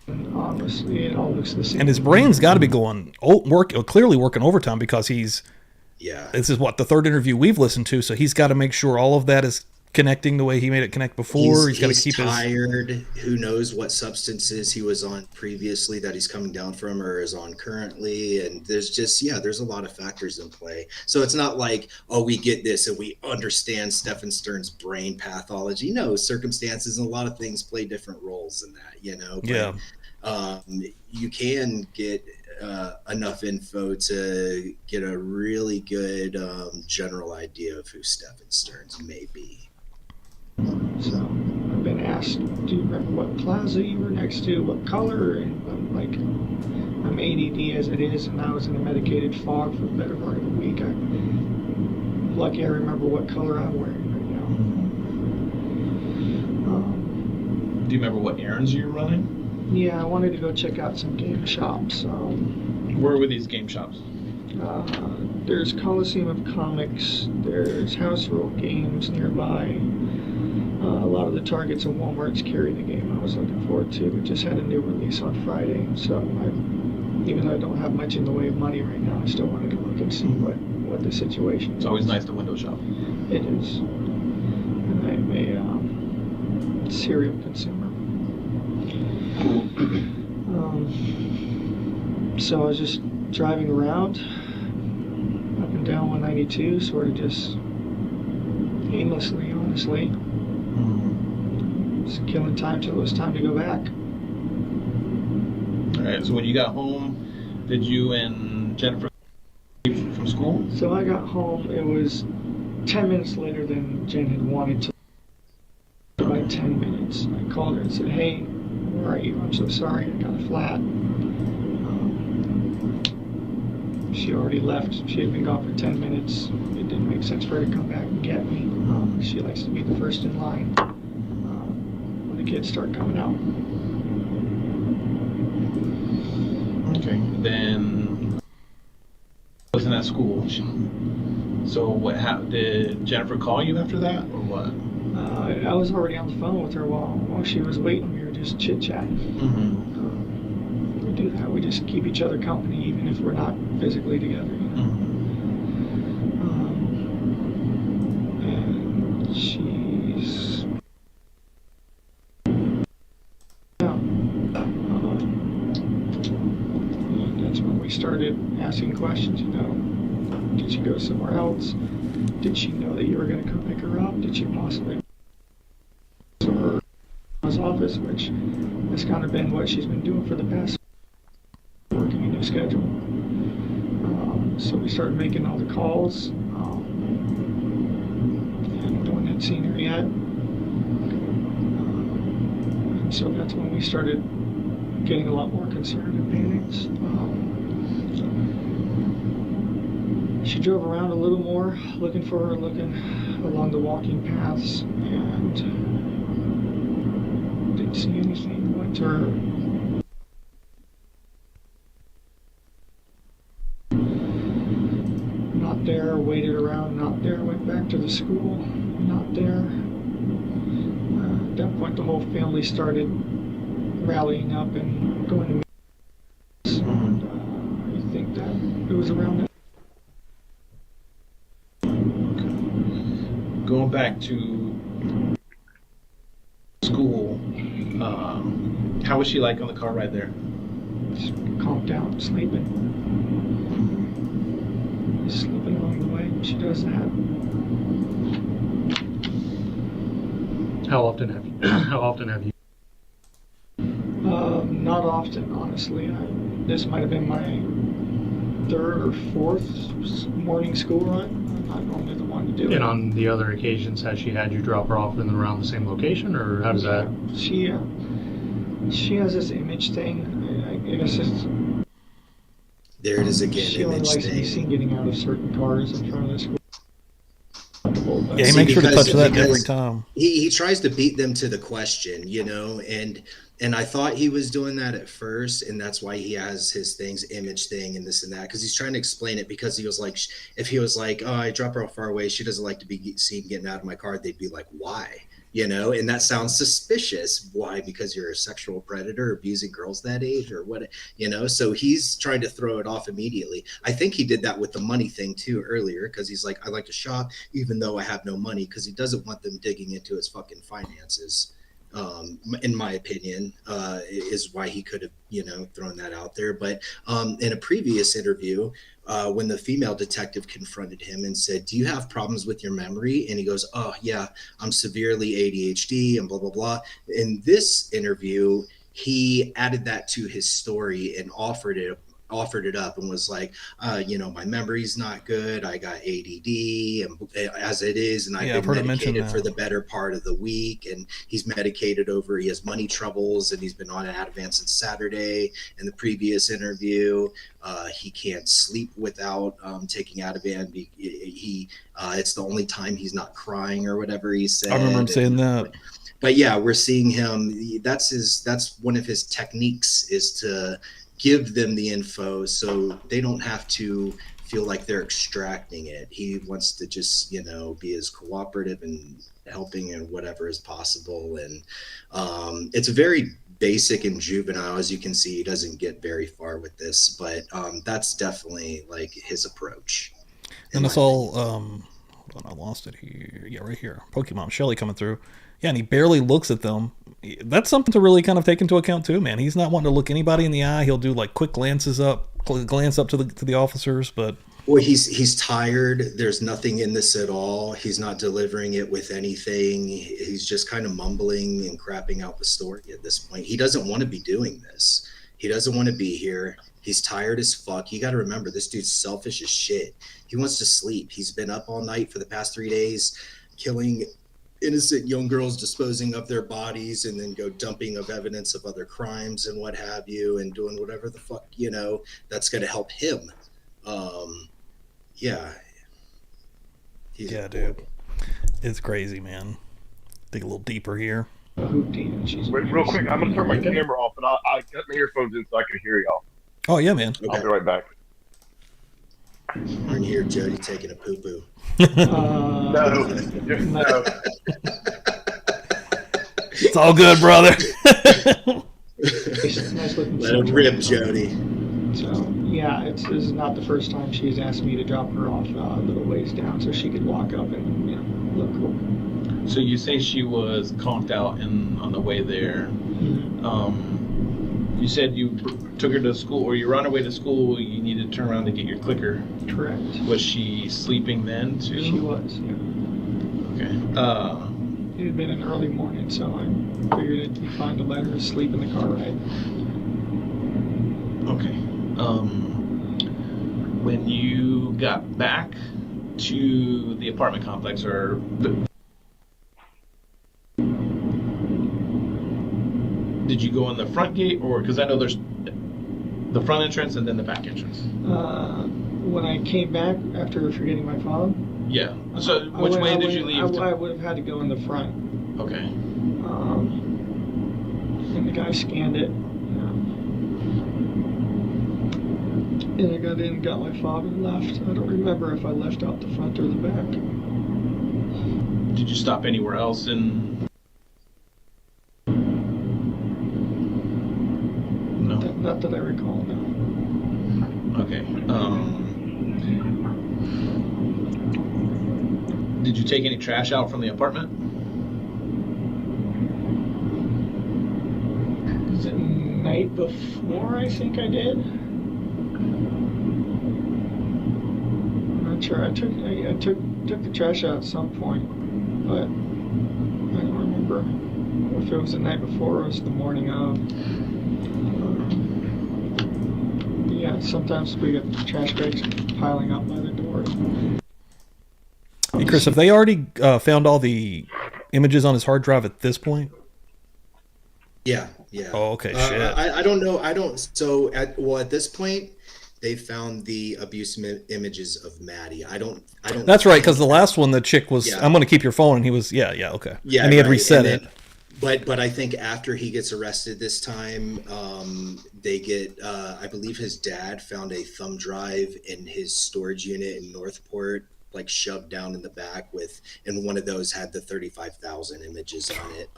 Honestly, it all looks the same. And his brain's got to be going clearly working overtime, because this is what, the third interview we've listened to, so he's got to make sure all of that is connecting the way he made it connect before. He's got to keep tired. Who knows what substances he was on previously that he's coming down from or is on currently, and there's just there's a lot of factors in play. So it's not like, oh, we get this and we understand Stephan Stern's brain pathology. No, circumstances and a lot of things play different roles in that, you know. But, you can get enough info to get a really good general idea of who Stephan Stern's may be. So I've been asked, do you remember what plaza you were next to, what color? And I'm like, I'm ADD as it is, and I was in a medicated fog for the better part of a week. I'm lucky I remember what color I'm wearing right now. Do you remember what errands you were running? Yeah, I wanted to go check out some game shops. Where were these game shops? There's Coliseum of Comics, there's House Rule Games nearby. A lot of the Targets and Walmarts carry the game I was looking forward to. We just had a new release on Friday, so even though I don't have much in the way of money right now, I still wanted to look and see what the situation is. It's always nice to window shop. It is. And I'm a serial consumer. So I was just driving around up and down 192, sort of just aimlessly, honestly. Just killing time till it was time to go back. All right, so when you got home, did you and Jennifer leave from school? So I got home, it was 10 minutes later than Jen had wanted to. By 10 minutes, I called her and said, hey, where are you? I'm so sorry, I got a flat. She already left. She had been gone for 10 minutes. It didn't make sense for her to come back and get me. She likes to be the first in line when the kids start coming out. Okay, then wasn't at school. So what? Did Jennifer call you after that, or what? I was already on the phone with her while she was waiting. We were just chit-chatting. We do that. We just keep each other company, even if we're not physically together. You know? And she's... that's when we started asking questions, you know. Did she go somewhere else? Did she know that you were going to come pick her up? Did she possibly go to her office, which has kind of been what she's been doing for the past, working a new schedule. So we started making all the calls, and no one had seen her yet. And so that's when we started getting a lot more concerned and panicked. She drove around a little more, looking for her, looking along the walking paths, and didn't see anything. Went to her not there, waited around, not there, went back to the school, not there. At that point, the whole family started rallying up and going to meetings, and I think that it was around that. Going back to school, how was she like on the car ride there? Just calmed down, sleeping. Sleeping along the way. She does that. How often have you? Not often, honestly. This might have been my third or fourth morning school run. I'm not normally the one to do it. And on the other occasions, has she had you drop her off in and around the same location, or how does that? She has this image thing. I guess it's... There it is again. She only Image likes to be seen thing. getting out of certain cars in front of the school. Yeah, he See, makes sure to touch that every because time. he tries to beat them to the question, you know, and I thought he was doing that at first, and that's why he has his things, image thing, and this and that, because he's trying to explain it. Because he was like, if he was like, oh, I drop her off far away, she doesn't like to be seen getting out of my car, they'd be like, why? You know, and that sounds suspicious. Why? Because you're a sexual predator abusing girls that age, or what? You know, so he's trying to throw it off immediately. I think he did that with the money thing too earlier, because he's like, I like to shop even though I have no money, because he doesn't want them digging into his fucking finances. In my opinion, is why he could have, you know, thrown that out there. But in a previous interview, when the female detective confronted him and said, do you have problems with your memory? And he goes, oh, yeah, I'm severely ADHD and blah, blah, blah. In this interview, he added that to his story and offered it up and was like, you know, my memory's not good. I got ADD and as it is, and I've been medicated for the better part of the week. And he's medicated over, he has money troubles, and he's been on Ativan since Saturday. In the previous interview, he can't sleep without taking Ativan. It's the only time he's not crying or whatever he said. I remember him saying that. But yeah, we're seeing him. That's one of his techniques, is to give them the info so they don't have to feel like they're extracting it. He wants to just, you know, be as cooperative and helping and whatever is possible. And it's very basic and juvenile. As you can see, he doesn't get very far with this, but that's definitely like his approach. And it's all, hold on, I lost it here. Yeah, right here. Pokemon Shelly coming through. Yeah, and he barely looks at them. That's something to really kind of take into account too, man. He's not wanting to look anybody in the eye. He'll do like quick glance up to the officers, but well, he's tired. There's nothing in this at all. He's not delivering it with anything. He's just kind of mumbling and crapping out the story at this point. He doesn't want to be doing this. He doesn't want to be here. He's tired as fuck. You got to remember, this dude's selfish as shit. He wants to sleep. He's been up all night for the past 3 days, killing innocent young girls, disposing of their bodies, and then go dumping of evidence of other crimes and what have you, and doing whatever the fuck, you know, that's going to help him. Yeah. Yeah, dude. It's crazy, man. Dig a little deeper here. Wait, real quick, I'm going to turn my camera off, and I got my earphones in so I can hear y'all. Oh, yeah, man. Okay. I'll be right back. We're in here, Jody taking a poo-poo. No. It's all good, brother. Let him rip, Jody. So, yeah, this is not the first time she's asked me to drop her off a little ways down so she could walk up and, you know, look cool. So you say she was conked out on the way there. Mm-hmm. You said you took her to school, or you were on her way to school, you needed to turn around to get your clicker. Correct. Was she sleeping then, too? She was, yeah. Okay. It had been an early morning, so I figured it'd be fine to let her sleep in the car ride. Okay. When you got back to the apartment complex, or did you go in the front gate, or because I know there's the front entrance and then the back entrance? When I came back after forgetting my phone. Yeah. So which way did you leave? I would have had to go in the front. Okay. And the guy scanned it. And I got in, got my fob, and left. I don't remember if I left out the front or the back. Did you stop anywhere else in? No. Not that I recall, no. Okay. Did you take any trash out from the apartment? The night before, I think I did. I'm not sure. I took the trash out at some point, but I don't remember if it was the night before or it was the morning of. Yeah, sometimes we get trash bags piling up by the door. Hey, Chris, have they already found all the images on his hard drive at this point? Yeah. Oh, okay, shit. I don't know. So at this point, They found the abuse images of Maddie. I don't. That's right, because the last one, the chick was, Yeah. I'm going to keep your phone, and he was, okay. Yeah, and he had right. reset And it. But I think after he gets arrested this time, they get, I believe his dad found a thumb drive in his storage unit in Northport, like shoved down in the back and one of those had the 35,000 images on it.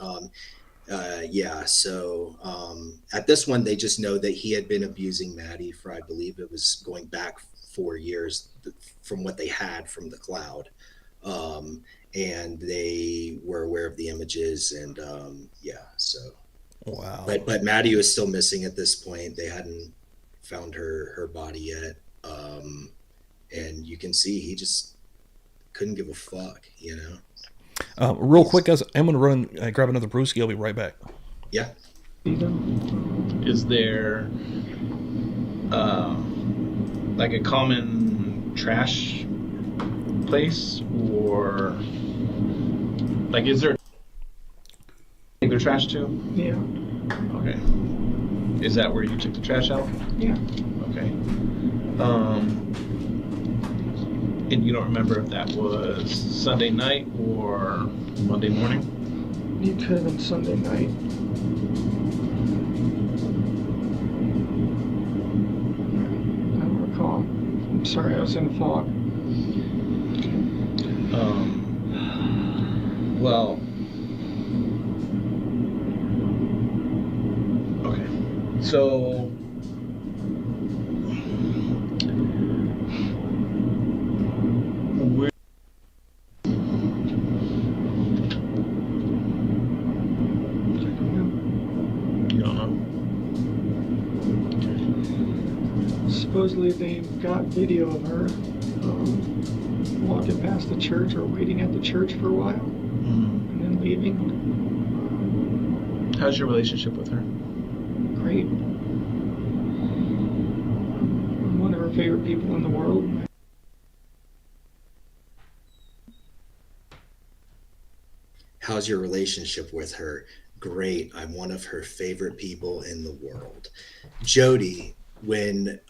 So at this one, they just know that he had been abusing Maddie for, I believe it was going back 4 years from what they had from the cloud. And they were aware of the images and Wow. But Maddie was still missing at this point. They hadn't found her body yet. And you can see he just couldn't give a fuck, Real quick, guys, I'm going to run and grab another brewski. I'll be right back. Yeah. Is there like a common trash place, or like is there take their trash too? Yeah. Okay. Is that where you took the trash out? Yeah. Okay. And you don't remember if that was Sunday night or Monday morning? It could have been Sunday night. I don't recall. I'm sorry, I was in fog. Well, okay. So, where you don't know? Supposedly they got video of her walking past the church or waiting at the church for a while and then leaving. How's your relationship with her? Great. I'm one of her favorite people in the world. How's your relationship with her? Great. I'm one of her favorite people in the world. Jody, when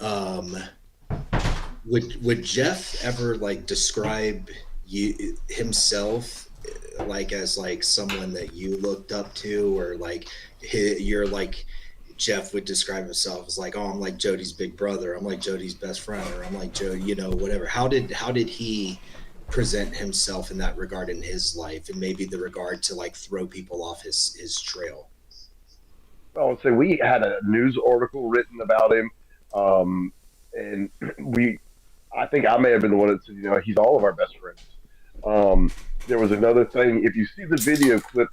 would Jeff ever like describe himself like as like someone that you looked up to, or like you're like Jeff would describe himself as like, oh, I'm like Jody's big brother, I'm like Jody's best friend, or I'm like Jody, whatever. How did he present himself in that regard in his life, and maybe the regard to like throw people off his trail? I would say we had a news article written about him, and I think I may have been the one that said, he's all of our best friends. There was another thing. If you see the video clip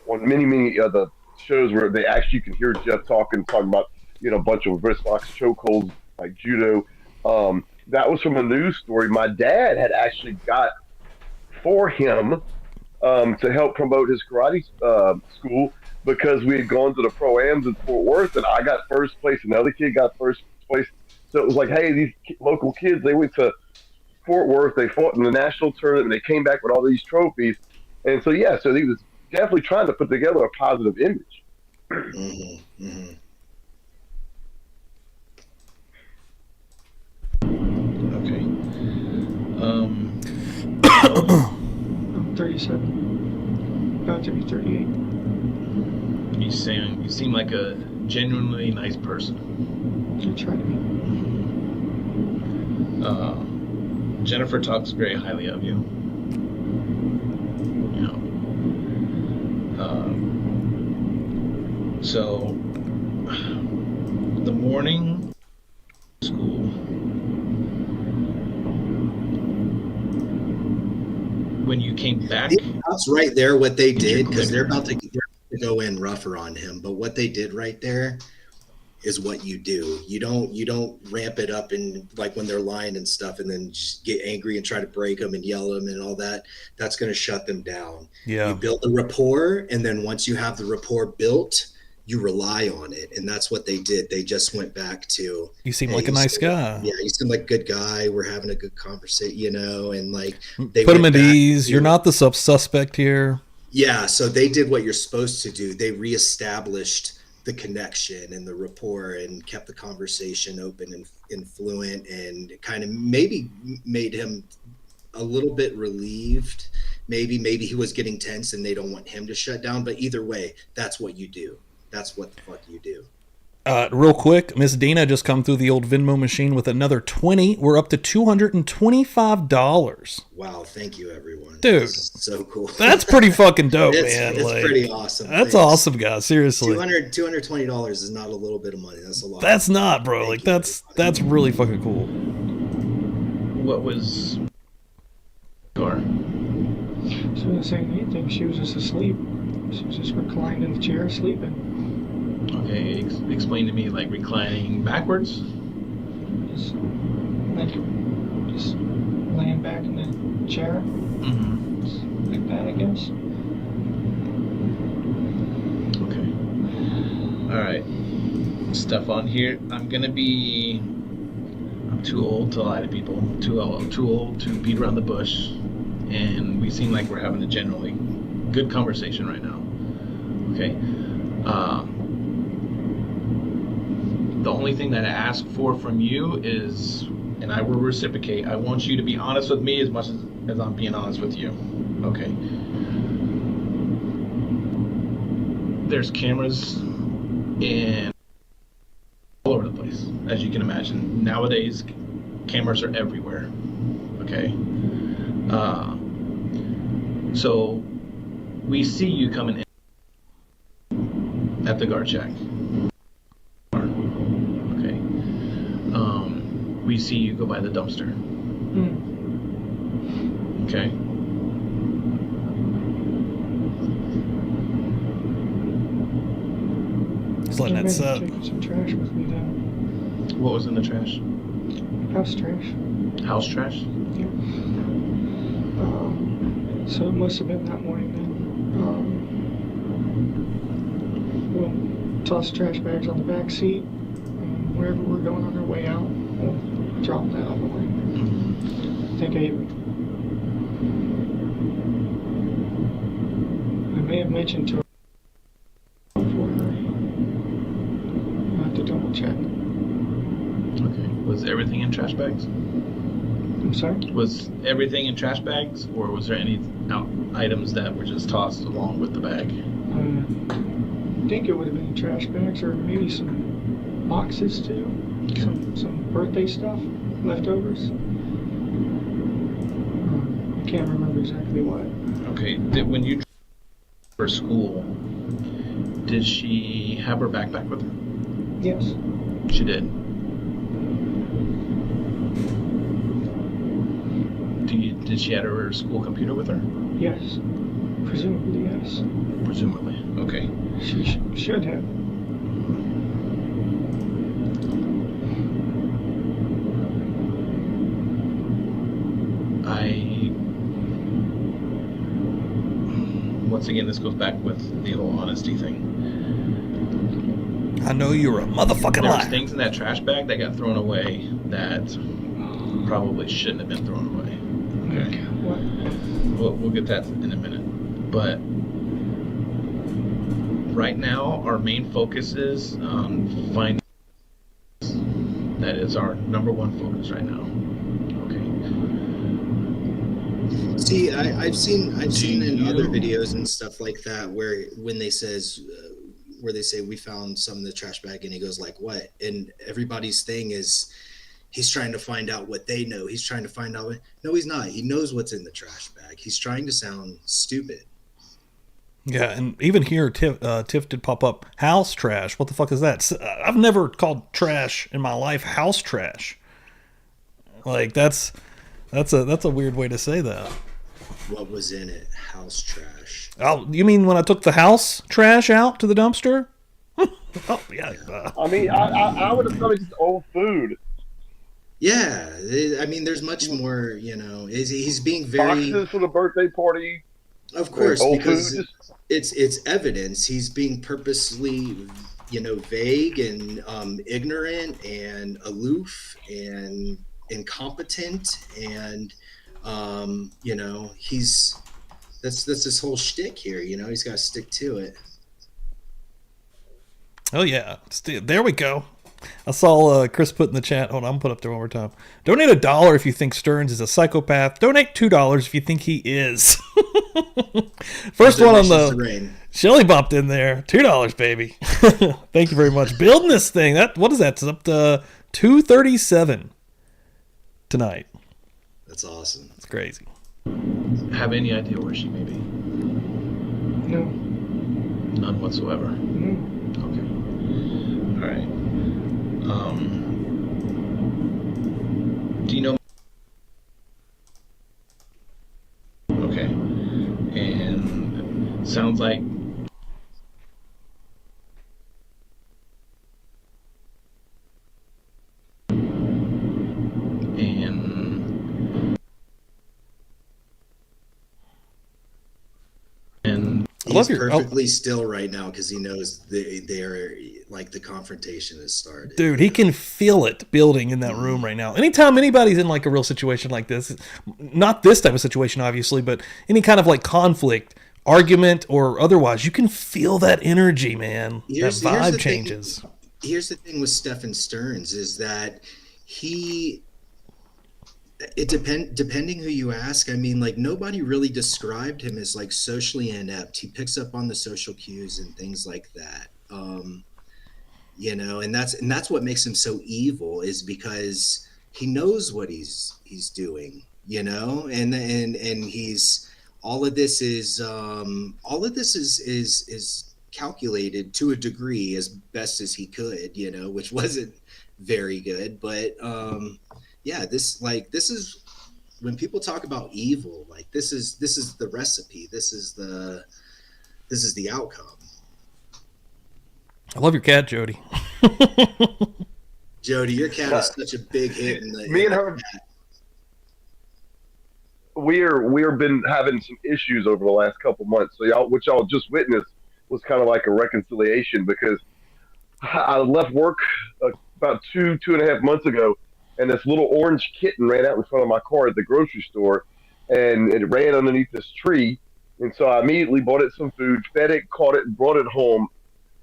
on many other shows where they actually you can hear Jeff talking about a bunch of wrist locks, chokeholds, like judo. That was from a news story my dad had actually got for him to help promote his karate school, because we had gone to the pro-ams in Fort Worth and I got first place, another kid got first place. So it was like, hey, these local kids, they went to Fort Worth, they fought in the national tournament, and they came back with all these trophies. And so, so he was definitely trying to put together a positive image. Mm-hmm. Mm-hmm. Okay. I'm 37. About to be 38. You seem like a genuinely nice person. I try to be. Jennifer talks very highly of you. So the morning school, when you came back, That's right there what they did, because they're about to go in rougher on him. But what they did right there is what you do. You don't ramp it up and like when they're lying and stuff, and then just get angry and try to break them and yell at them and all that. That's going to shut them down. Yeah. You build a rapport, and then once you have the rapport built, you rely on it, and that's what they did. They just went back to. You seem like a nice guy. Yeah, you seem like a good guy. We're having a good conversation, and like they put him went at back ease. to- You're not the suspect here. Yeah, so they did what you're supposed to do. They reestablished the connection and the rapport, and kept the conversation open and fluent, and kind of maybe made him a little bit relieved. Maybe he was getting tense and they don't want him to shut down, but either way, that's what you do. That's what the fuck you do. Real quick, Miss Dina just come through the old Venmo machine with another 20. We're up to $225. Wow, thank you, everyone. Dude, that's so cool. That's pretty fucking dope, man. It's like, pretty awesome. That's Thanks. awesome, guys. Seriously, $220 is not a little bit of money. That's a lot. That's not, bro. Like, that's really fucking cool. What was your? She wasn't saying anything. She was just asleep. She was just reclined in the chair, sleeping. Okay, explain to me, like reclining backwards. Just laying back in the chair. Mm-hmm. Just like that, I guess. Okay. All right. Stephan here. I'm too old to lie to people. Too old to beat around the bush. And we seem like we're having a generally good conversation right now. Okay. The only thing that I ask for from you is, and I will reciprocate, I want you to be honest with me as much as I'm being honest with you. Okay. There's cameras in all over the place, as you can imagine. Nowadays, cameras are everywhere. Okay. So we see you coming in at the guard shack. Okay. We see you go by the dumpster. Okay. Just letting that set. Taking some trash with me then. What was in the trash? House trash. House trash? Yeah. So it must have been that morning then. We'll toss trash bags on the back seat. Wherever we're going on our way out, we'll drop that on the way. I think I may have mentioned to her before her. I'll have to double check. Okay. Was everything in trash bags? I'm sorry? Was everything in trash bags, or was there any items that were just tossed along with the bag? I think it would have been trash bags, or maybe some boxes too. Okay. Some birthday stuff, leftovers. I can't remember exactly what. Okay. When you for school, did she have her backpack with her? Yes. She did. Did she have her school computer with her? Yes. Presumably, yes. Presumably. Okay. She should have. Once again, this goes back with the whole honesty thing. I know you're a motherfucking There's liar. things in that trash bag that got thrown away that probably shouldn't have been thrown away. Okay. What? We'll get that in a minute. But right now, our main focus is on finding. That is our number one focus right now. Okay. See, I've seen in other videos and stuff like that where when they say we found some in the trash bag, and he goes like, what? And everybody's thing is he's trying to find out what they know. He's trying to find out. No, he's not. He knows what's in the trash bag. He's trying to sound stupid. Yeah, and even here, Tiff did pop up house trash. What the fuck is that? I've never called trash in my life house trash. Like that's a weird way to say that. What was in it? House trash. Oh, you mean when I took the house trash out to the dumpster? Oh yeah. I mean, I would have thought it's just old food. Yeah, I mean, there's much more. He's being very. Boxes for the birthday party. Of course, old because food. it's evidence. He's being purposely, vague and ignorant and aloof and incompetent, and he's that's his whole shtick here. He's got to stick to it. Oh, yeah. There we go. I saw Chris put in the chat. Hold on, I'm put up there one more time. Donate $1 if you think Stearns is a psychopath. Donate $2 if you think he is. First one on the Shelly bopped in there. $2, baby. Thank you very much. Building this thing. What is that? It's up to 237 tonight. That's awesome. It's crazy. Have any idea where she may be? No. None whatsoever. No. Okay. All right. Do you know? Okay. And sounds like he's perfectly still right now because he knows they're like the confrontation has started. Dude, he can feel it building in that room right now. Anytime anybody's in like a real situation like this, not this type of situation obviously, but any kind of like conflict, argument or otherwise, you can feel that energy, man. That vibe changes. Here's the thing with Stephan Stearns is that depending who you ask, I mean, like nobody really described him as like socially inept. He picks up on the social cues and things like that. You know, and that's what makes him so evil is because he knows what he's doing, you know, and he's all of this is calculated to a degree as best as he could, you know, which wasn't very good, but yeah, this is when people talk about evil, like this is the recipe. This is the outcome. I love your cat, Jody. Jody, your cat is such a big hit. Me and her, we've been having some issues over the last couple months. So what y'all just witnessed was kind of like a reconciliation because I left work about two and a half months ago. And this little orange kitten ran out in front of my car at the grocery store, and it ran underneath this tree. And so I immediately bought it some food, fed it, caught it, and brought it home.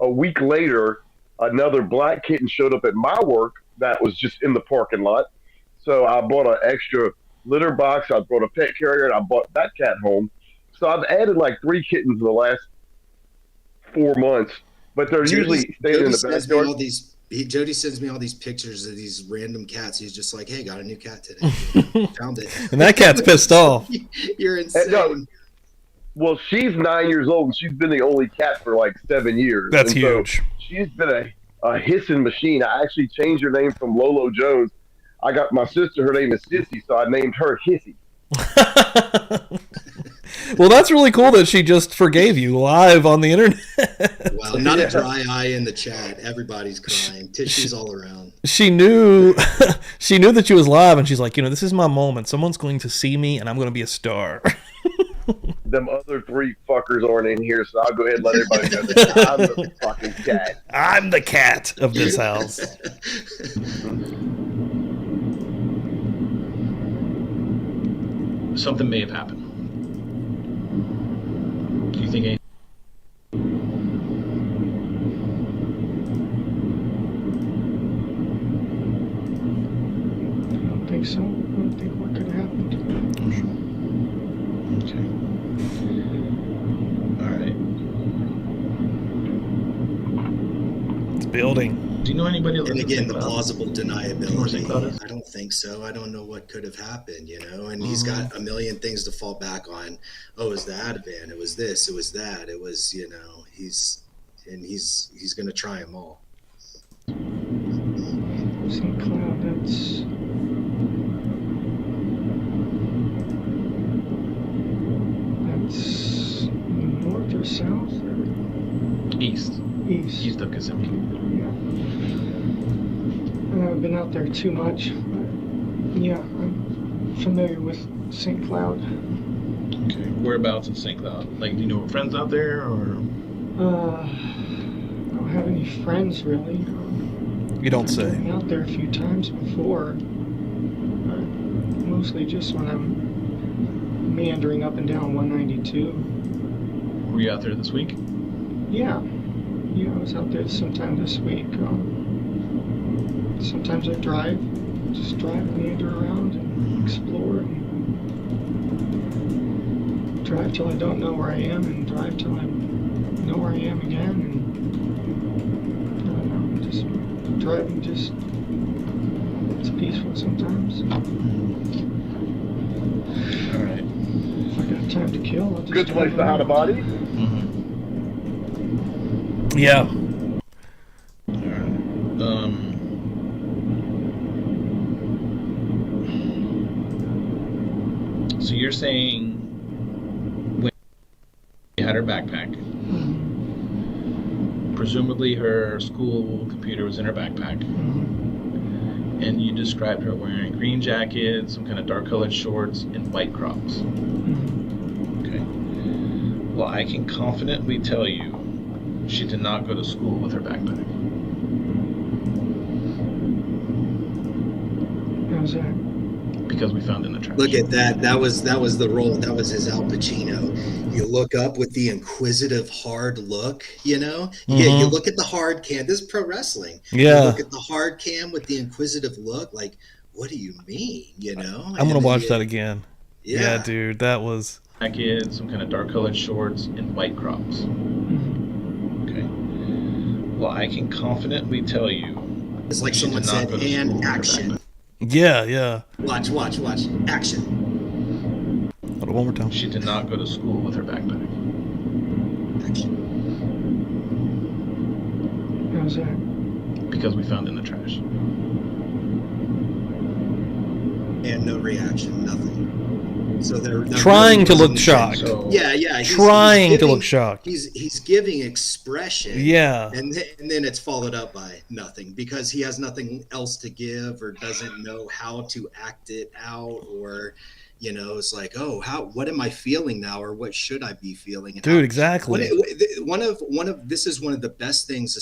A week later, another black kitten showed up at my work that was just in the parking lot. So I bought an extra litter box. I brought a pet carrier, and I brought that cat home. So I've added like 3 kittens in the last 4 months, but they're usually staying in the backyard. Jody sends me all these pictures of these random cats. He's just like, "Hey, got a new cat today. Found it." And that cat's pissed off. You're insane. No, well, she's 9 years old, and she's been the only cat for like 7 years. That's and huge. So she's been a hissing machine. I actually changed her name from Lolo Jones. I got my sister. Her name is Sissy, so I named her Hissy. Well, that's really cool that she just forgave you live on the internet. Wow, not a dry eye in the chat. Everybody's crying. Tissues all around. She knew she knew that she was live, and she's like, this is my moment. Someone's going to see me, and I'm going to be a star. Them other 3 fuckers aren't in here, so I'll go ahead and let everybody know that I'm the fucking cat. I'm the cat of this house. something may have happened. Do you think anything? I don't think so. I don't think what could have happened. Okay. All right. It's building. Do you know anybody else? And again, the plausible Think about deniability. it? I don't think so. I don't know what could have happened, you know. And he's got a million things to fall back on. Oh, it was the Ativan. It was this. It was that. It was, you know. He's going to try them all. St. Cloud, that's north or south or East. east? East of Kissimmee. Yeah. I haven't been out there too much, but yeah, I'm familiar with St. Cloud. Okay. Whereabouts in St. Cloud? Like, do you know friends out there, or? I don't have any friends really. You don't I've say. been out there a few times before, but mostly just when I'm meandering up and down 192. Were you out there this week? Yeah, I was out there sometime this week. Sometimes I just drive and meander around and explore and drive till I don't know where I am and drive till I know where I am again, and I don't know, just driving it's peaceful sometimes. All right. If I got time to kill, I'll just Good place to hide a body. Mm-hmm. Yeah. All right. So you're saying when you had her backpack, presumably her school computer was in her backpack, and you described her wearing a green jacket, some kind of dark colored shorts, and white Crocs. Okay. Well, I can confidently tell you she did not go to school with her backpack. How's that? Because we found it in the trash. Look at that. That was the role. That was his Al Pacino. You look up with the inquisitive, hard look, you know? Yeah, you look at the hard cam. This is pro wrestling. Yeah. You look at the hard cam with the inquisitive look, like, what do you mean, you know? I'm going to watch that again. Yeah. Yeah, dude, that was... Jacket, some kind of dark colored shorts, and white Crocs. Okay. Well, I can confidently tell you. It's like she someone did not said, go to school and with her action. backpack. Yeah, yeah. Watch. Action. Hold on, one more time. She did not go to school with her backpack. Action. How's that? Because we found it in the trash. And no reaction, nothing. So they're Trying to look shocked. So, Yeah. Trying to look shocked. He's giving expression. Yeah. And then it's followed up by nothing because he has nothing else to give or doesn't know how to act it out, or, you know, it's like, oh, what am I feeling now, or what should I be feeling? And Dude, exactly. This is one of the best things a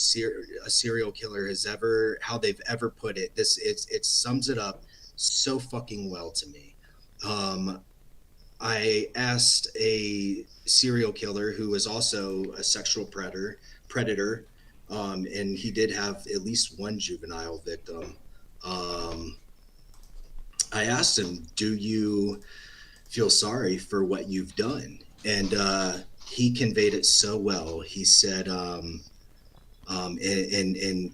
serial killer has ever, how they've ever put it. It sums it up so fucking well to me. I asked a serial killer who was also a sexual predator, and he did have at least one juvenile victim. I asked him, do you feel sorry for what you've done? And he conveyed it so well. He said, and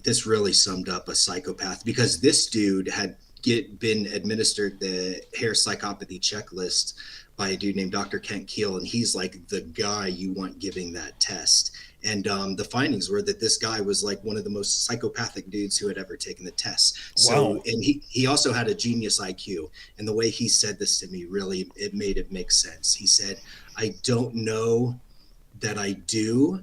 this really summed up a psychopath, because this dude had been administered the hair psychopathy checklist by a dude named Dr. Kent Keel, and he's like the guy you want giving that test. And the findings were that this guy was like one of the most psychopathic dudes who had ever taken the test. So, Wow. and he also had a genius IQ. And the way he said this to me, really, it made it make sense. He said, I don't know that I do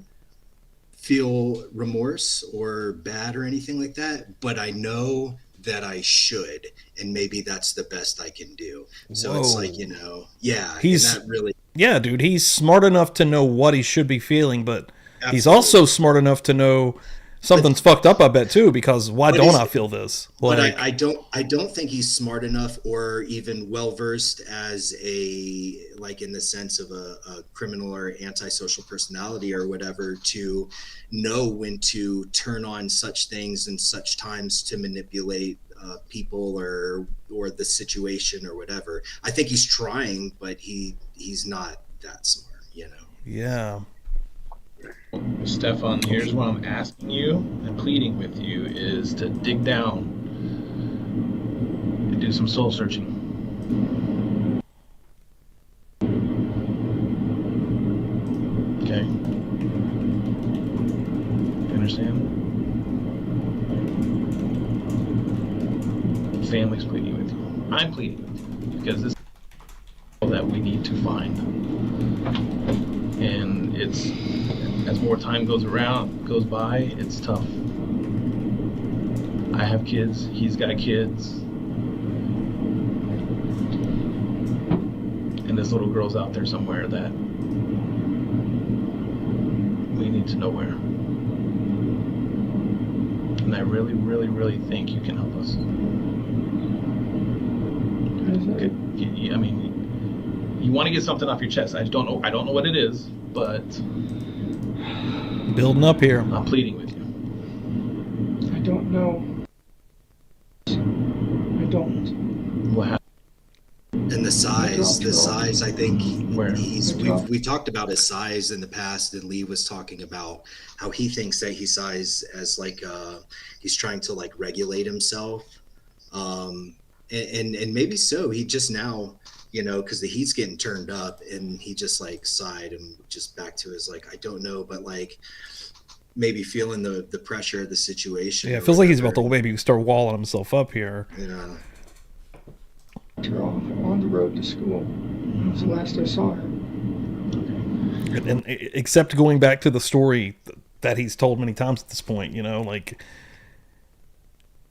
feel remorse or bad or anything like that, but I know that I should, and maybe that's the best I can do. So It's like, you know, yeah, that really, yeah, dude, he's smart enough to know what he should be feeling, but absolutely. He's also smart enough to know something's fucked up, I bet, too, because why don't I feel this? But I don't think he's smart enough or even well-versed as like in the sense of a criminal or antisocial personality or whatever, to know when to turn on such things and such times to manipulate people or the situation or whatever. I think he's trying, but he's not that smart, you know? Yeah. Stephan, here's what I'm asking you and pleading with you is to dig down and do some soul searching. Okay? You understand? Family's pleading with you. I'm pleading with you because this is that we need to find. And it's, as more time goes by, it's tough. I have kids, he's got kids, and this little girl's out there somewhere that we need to know where. And I really, really, really think you can help us. I mean, you want to get something off your chest. I don't know what it is, but Building up here. I'm pleading with you. I don't know. I don't. What happened? And the size, I think Where? we've talked about his size in the past, and Lee was talking about how he thinks that he size as like he's trying to like regulate himself, and maybe so. He just now, you know, because the heat's getting turned up, and he just like sighed and just back to his like, I don't know, but like maybe feeling the pressure of the situation. Yeah, it feels like he's about to maybe start walling himself up here. Yeah. Her off on the road to school. That's the last I saw her. And except going back to the story that he's told many times at this point, you know, like,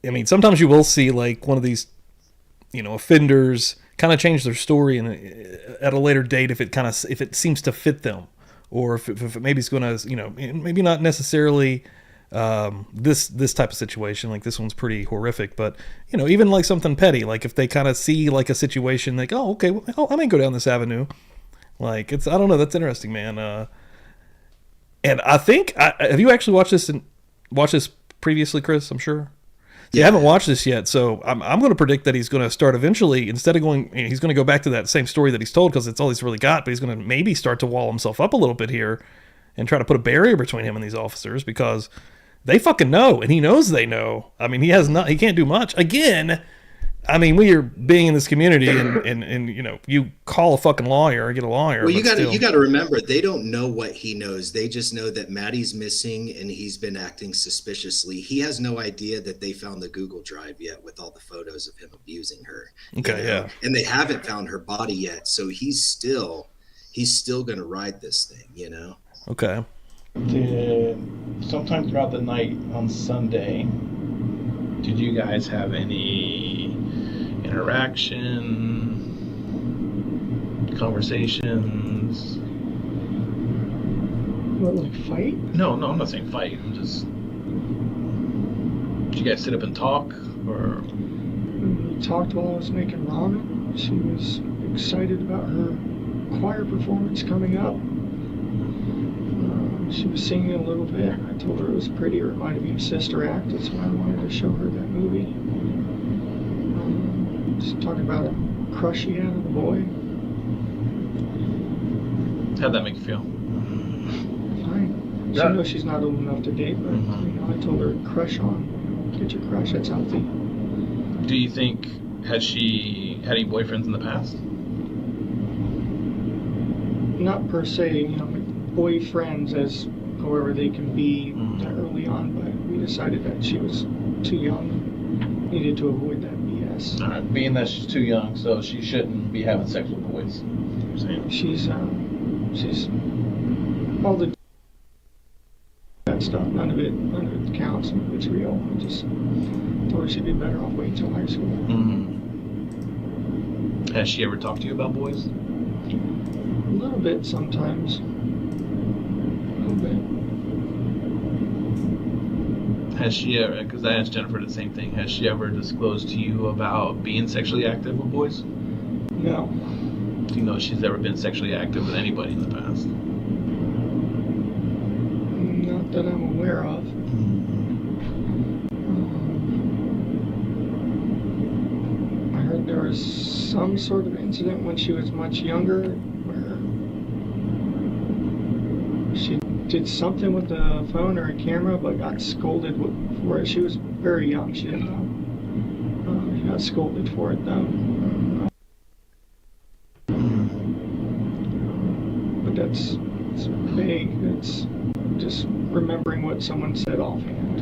I mean, sometimes you will see like one of these, you know, offenders kind of change their story at a later date if it seems to fit them, or if it maybe it's going to, you know, maybe not necessarily this type of situation. Like this one's pretty horrific, but you know, even like something petty, like if they kind of see like a situation like, oh, okay, well, I may go down this avenue. Like I don't know, that's interesting, man. And I think have you actually watched this previously, Chris? I'm sure. Yeah, I haven't watched this yet, so I'm going to predict that he's going to start eventually, instead of going, he's going to go back to that same story that he's told because it's all he's really got, but he's going to maybe start to wall himself up a little bit here and try to put a barrier between him and these officers because they fucking know, and he knows they know. I mean, he can't do much. Again, I mean, we are being in this community, and you know, you call a fucking lawyer, get a lawyer. Well, you got to remember, they don't know what he knows. They just know that Maddie's missing and he's been acting suspiciously. He has no idea that they found the Google Drive yet with all the photos of him abusing her. Okay, you know? yeah. And they haven't found her body yet, so he's still going to ride this thing, you know. Okay. Sometime throughout the night on Sunday, did you guys have any interaction, conversations? What, like fight? No, I'm not saying fight. I'm just. Did you guys sit up and talk, or? We talked while I was making ramen. She was excited about her choir performance coming up. She was singing a little bit. I told her it was pretty. It reminded me of Sister Act. That's why I wanted to show her that movie. Just talking about a crush she had on the boy. How'd that make you feel? Fine. She knows she's not old enough to date, but you know, I told her crush on. Get your crush. That's healthy. Do you think, has she had any boyfriends in the past? Not per se, you know, boyfriends as however they can be early on, but we decided that she was too young, needed to avoid that BS. All right, being that she's too young, so she shouldn't be having sex with boys. You're saying? She's all the that stuff. None of it counts. None of it's real. I just told her she'd be better off waiting till high school. Mm-hmm. Has she ever talked to you about boys? A little bit sometimes. Has she ever, because I asked Jennifer the same thing, has she ever disclosed to you about being sexually active with boys? No. Do you know if she's ever been sexually active with anybody in the past? Not that I'm aware of. I heard there was some sort of incident when she was much younger where she did something with the phone or a camera, but got scolded for it. She was very young. She didn't know. She got scolded for it, though. But that's vague. It's just remembering what someone said offhand.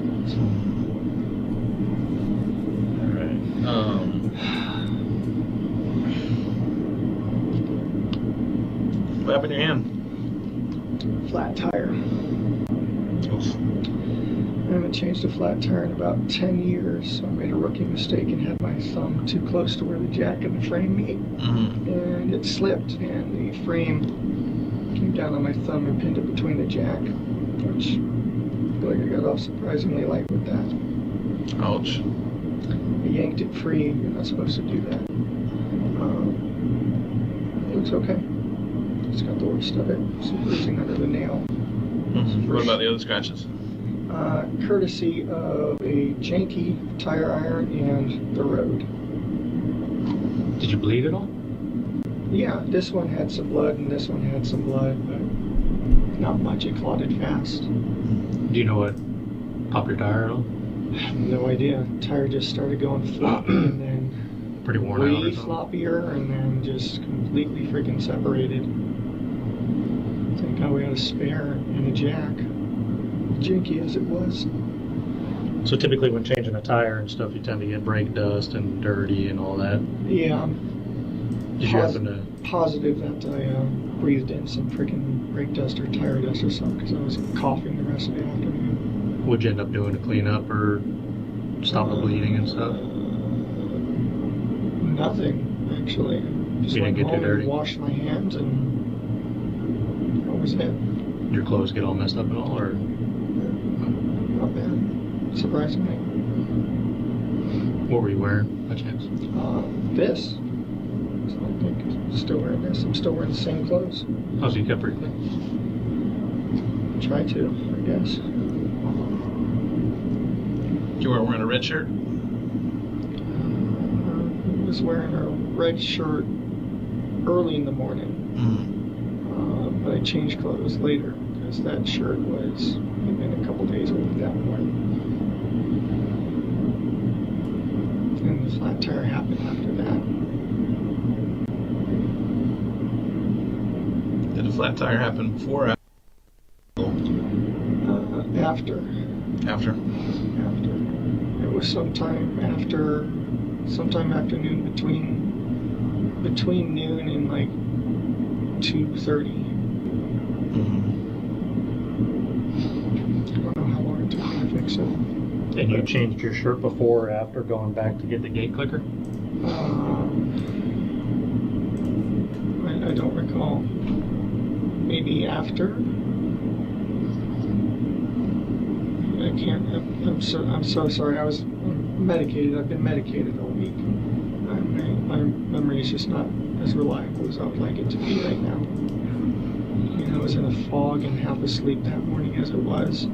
All right. What happened to your hand? Flat tire. I haven't changed a flat tire in about 10 years, so I made a rookie mistake and had my thumb too close to where the jack and the frame meet, and it slipped, and the frame came down on my thumb and pinned it between the jack, which I feel like I got off surprisingly light with that. Ouch. I yanked it free. You're not supposed to do that. It looks okay. It's got the worst of it. Some bruising under the nail. What about the other scratches? Courtesy of a janky tire iron and the road. Did you bleed at all? Yeah, this one had some blood and this one had some blood, but not much. It clotted fast. Do you know what popped your tire at all? I have no idea. Tire just started going floppy and then Pretty worn out or way something? floppier and then just completely freaking separated. Thank God we had a spare and a jack. Janky as it was. So typically when changing a tire and stuff, you tend to get brake dust and dirty and all that. Yeah, Did you happen to... positive that I breathed in some freaking brake dust or tire dust or something because I was coughing the rest of the afternoon. What'd you end up doing to clean up or stop the bleeding and stuff? Nothing, actually. Just You went didn't get too home dirty? and washed my hands and that was it. Your clothes get all messed up and all, or... Not bad, surprisingly. What were you wearing, by chance? This. So I think I'm still wearing this. I'm still wearing the same clothes. Oh, so you kept pretty clean. Try to, I guess. You weren't wearing a red shirt? I was wearing a red shirt early in the morning, but I changed clothes later because that shirt was had been a couple days old that morning. And the flat tire happened after that. Did the flat tire happen before or After. after? It was sometime afternoon between noon and like 2:30. I don't know how long it took me to fix it. And you changed your shirt before or after going back to get the gate clicker? I don't recall. Maybe after. I can't. I'm so sorry. I was medicated. I've been medicated all week. My memory is just not as reliable as I would like it to be right now. You know, I was in a fog and half asleep that morning as it was.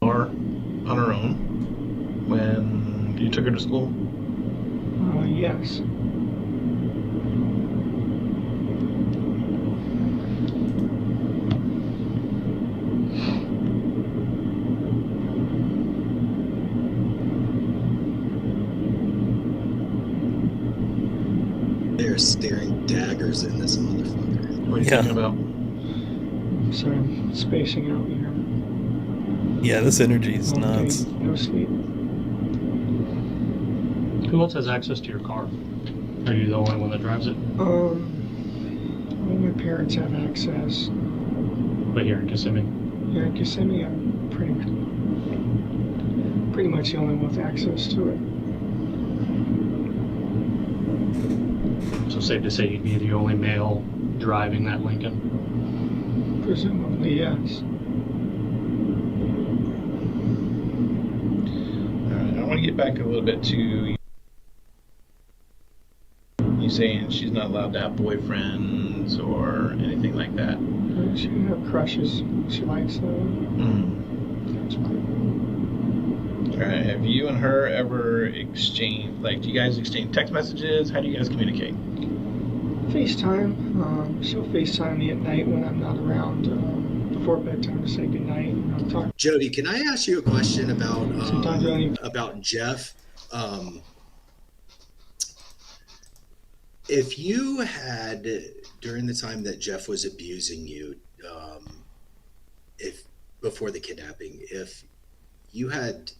Or on her own when you took her to school? Yes. They're staring daggers in this motherfucker. What are you Yeah. thinking about? Sorry, I'm spacing out here. Yeah, this energy is Long day, nuts. no sleep. Who else has access to your car? Are you the only one that drives it? Well, my parents have access. But here in Kissimmee? Here in Kissimmee, I'm pretty much the only one with access to it. So safe to say you'd be the only male driving that Lincoln? Presumably, yes. Alright, I want to get back a little bit to you saying she's not allowed to have boyfriends or anything like that. She can have crushes. She likes them. That's fine. Alright, have you and her ever exchanged, like, do you guys exchange text messages? How do you guys communicate? FaceTime. She'll FaceTime me at night when I'm not around before bedtime to say goodnight. And I'll talk. Jody, can I ask you a question Sometimes I don't even- about Jeff? If you had, during the time that Jeff was abusing you, if before the kidnapping, if you had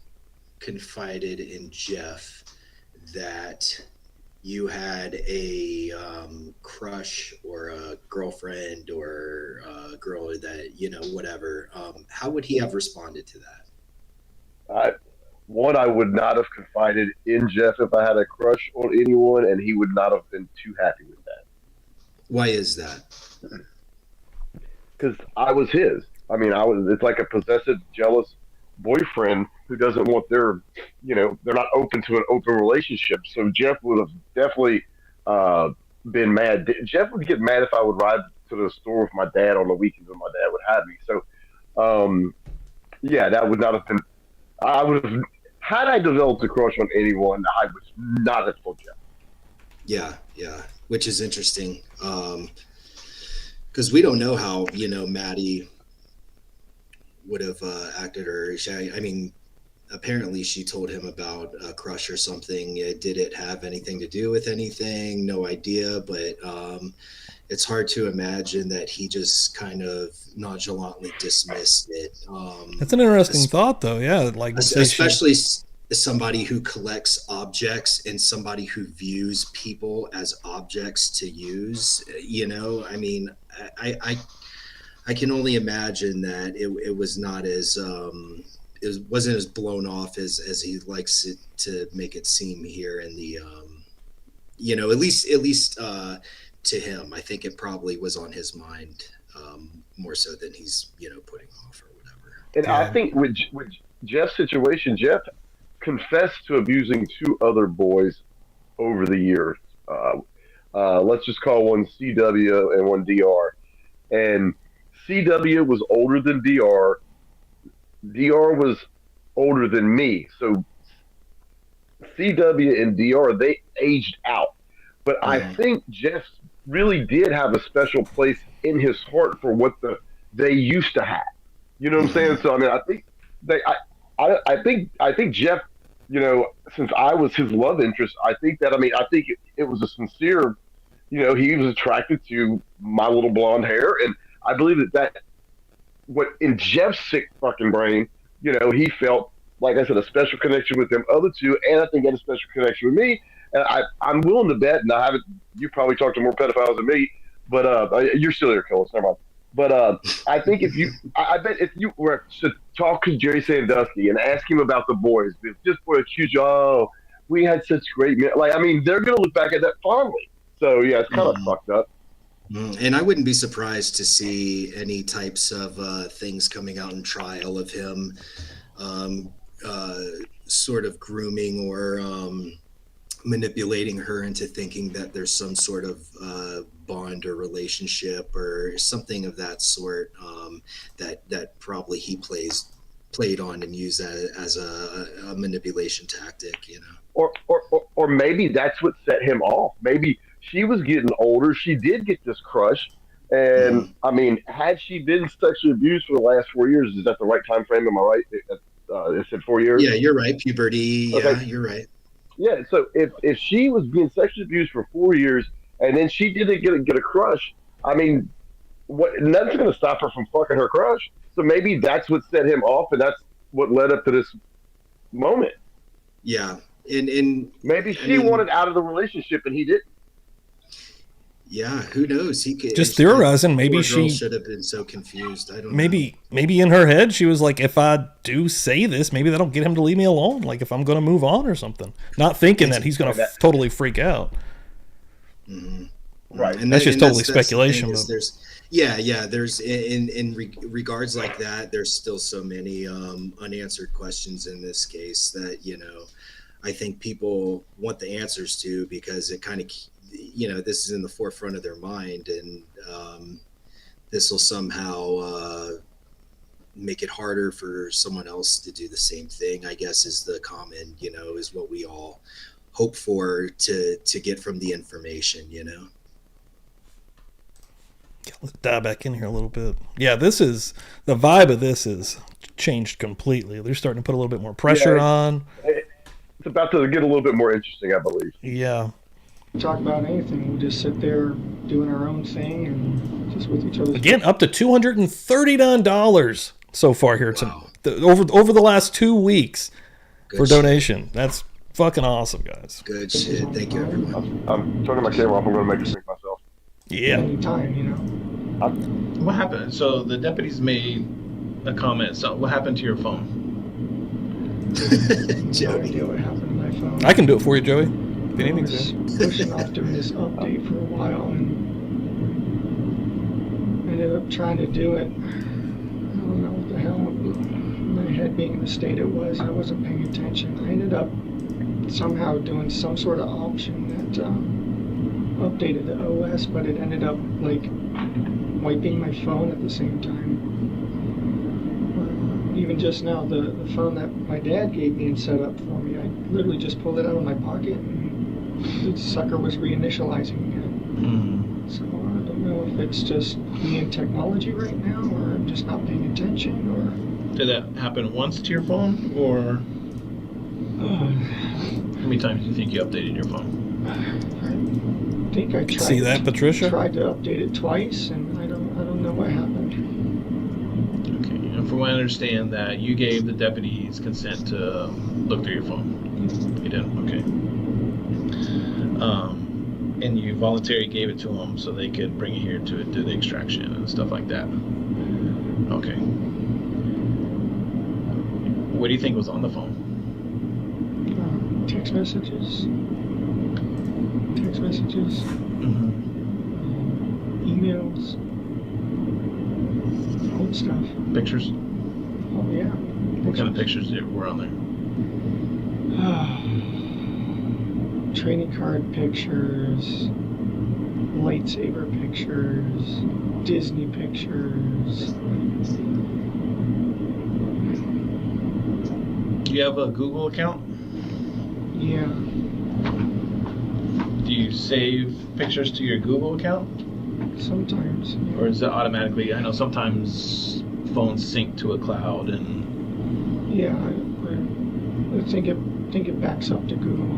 confided in Jeff that you had a crush or a girlfriend or a girl that, you know, whatever, how would he have responded to that? I would not have confided in Jeff if I had a crush on anyone, and he would not have been too happy with that. Why is that? Because I was his. I mean, it's like a possessive, jealous boyfriend who doesn't want they're not open to an open relationship. So Jeff would have definitely been mad. Jeff would get mad if I would ride to the store with my dad on the weekends when my dad would have me. So, yeah, that would not have been. I would have had I developed a crush on anyone. I would not have told Jeff. Yeah, yeah, which is interesting. Because we don't know how, Maddie would have acted, or I mean, apparently she told him about a crush or something. Did it have anything to do with anything? No idea, but it's hard to imagine that he just kind of nonchalantly dismissed it. That's an interesting thought, though. Yeah, like especially somebody who collects objects and somebody who views people as objects to use. I mean, I can only imagine that it was not as it wasn't as blown off as he likes it to make it seem here in the at least to him. I think it probably was on his mind more so than he's putting off or whatever. And I think with Jeff's situation, Jeff confessed to abusing 2 other boys over the years. Let's just call one CW and one DR. And CW was older than DR. DR was older than me. So CW and DR, they aged out. But I think Jeff really did have a special place in his heart for what they used to have. You know what I'm saying? So I mean, I think Jeff, since I was his love interest, I think it was a sincere, he was attracted to my little blonde hair, and I believe that what in Jeff's sick fucking brain, he felt, like I said, a special connection with them other 2, and I think he had a special connection with me. And I'm willing to bet, and I haven't. You probably talked to more pedophiles than me, but you're still here, Killis. Never mind. But I think I bet if you were to talk to Jerry Sandusky and ask him about the boys, just for a huge, we had such great men. Like, I mean, they're gonna look back at that fondly. So yeah, it's kind of fucked up. And I wouldn't be surprised to see any types of things coming out in trial of him, sort of grooming or manipulating her into thinking that there's some sort of bond or relationship or something of that sort, that probably he played on and used as a manipulation tactic, Or maybe that's what set him off. Maybe she was getting older. She did get this crush. And I mean, had she been sexually abused for the last 4 years, is that the right time frame? Am I right? It said 4 years? Yeah, you're right. Puberty. Okay. Yeah, you're right. Yeah, so if she was being sexually abused for 4 years and then she didn't get a crush, I mean, nothing's going to stop her from fucking her crush. So maybe that's what set him off, and that's what led up to this moment. Yeah, and maybe she wanted out of the relationship and he didn't. Yeah, who knows? He could just theorizing. Maybe she should have been so confused. I don't know. Maybe in her head she was like, if I do say this, maybe that'll get him to leave me alone. Like if I'm going to move on or something, not thinking that he's going to totally freak out. Mm-hmm. Right, and that's just totally speculation. There's in regards like that, there's still so many unanswered questions in this case that I think people want the answers to, because it kind of this is in the forefront of their mind, and this will somehow make it harder for someone else to do the same thing, I guess, is the common, is what we all hope for to get from the information, Yeah, let's dive back in here a little bit. Yeah, the vibe of this is changed completely. They're starting to put a little bit more pressure on. It's about to get a little bit more interesting, I believe. Yeah. Talk about anything. We just sit there doing our own thing and just with each other. Again, up to $239 so far here. Wow. Over the last 2 weeks. Good for donation. That's fucking awesome, guys. Good shit. Thank you, everyone. I'm turning my camera off. I'm going to make this thing myself. Yeah. Anytime, What happened? So the deputies made a comment. So what happened to your phone? No idea what happened to my phone. I can do it for you, Joey. I was pushing off doing this update for a while and ended up trying to do it. I don't know what the hell, my head being in the state it was, I wasn't paying attention. I ended up somehow doing some sort of option that updated the OS, but it ended up like wiping my phone at the same time. Even just now, the phone that my dad gave me and set up for me, I literally just pulled it out of my pocket and the sucker was reinitializing again. So I don't know if it's just me and technology right now, or I'm just not paying attention, or... Did that happen once to your phone, or how many times do you think you updated your phone? I think I tried. See that, Patricia? Tried to update it twice, and I don't know what happened. Okay, and from what I understand, that you gave the deputies consent to look through your phone. You did, okay. And you voluntarily gave it to them so they could bring it here to do the extraction and stuff like that. Okay. What do you think was on the phone? Text messages, emails, old stuff. Pictures? Oh yeah. What kind of pictures were on there? Training card pictures, lightsaber pictures, Disney pictures. Do you have a Google account? Yeah. Do you save pictures to your Google account? Sometimes. Or is it automatically? I know sometimes phones sync to a cloud and... Yeah, I think it backs up to Google.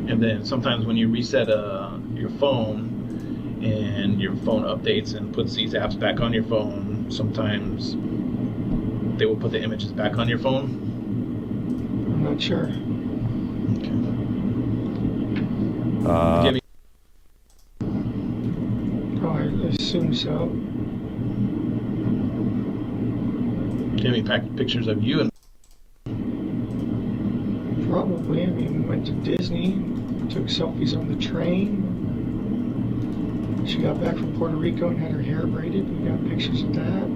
And then sometimes when you reset your phone and your phone updates and puts these apps back on your phone, sometimes they will put the images back on your phone. I'm not sure. Okay. Oh, I assume so. Give me pictures of you and... Probably. I mean, we went to Disney, took selfies on the train. She got back from Puerto Rico and had her hair braided. We got pictures of that.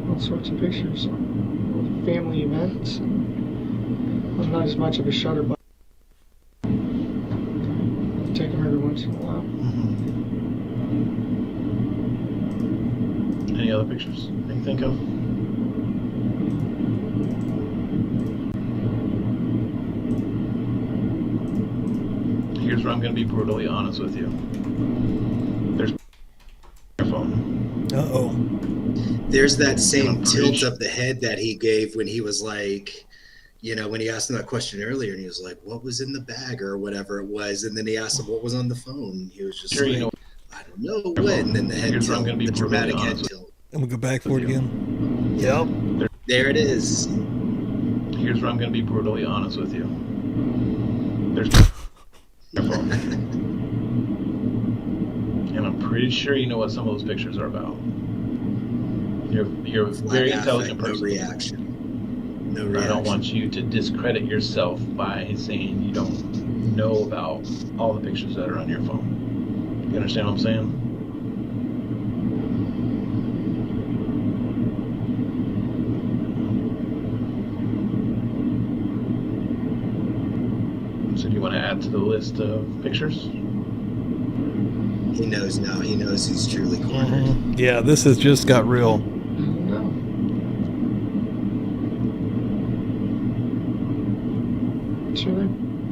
All sorts of pictures. Family events. I'm not as much of a shutterbug. Take them every once in a while. Any other pictures you can think of? Here's where I'm going to be brutally honest with you. There's your phone. Uh-oh. There's that same tilt of the head that he gave when he was like, you know, when he asked him that question earlier, and he was like, what was in the bag or whatever it was, and then he asked him what was on the phone. He was just like, I don't know what, and then the head Here's where I'm tilt, going to be the brutally dramatic head honest. tilt. And we'll go back for it again. Yep. There it is. Here's where I'm going to be brutally honest with you. There's your phone. And I'm pretty sure you know what some of those pictures are about. You're a very intelligent person. No reaction. No reaction. I don't want you to discredit yourself by saying you don't know about all the pictures that are on your phone. You understand what I'm saying? So do you want to add to the list of pictures? He knows now. He knows he's truly cornered. Yeah, this has just got real. No.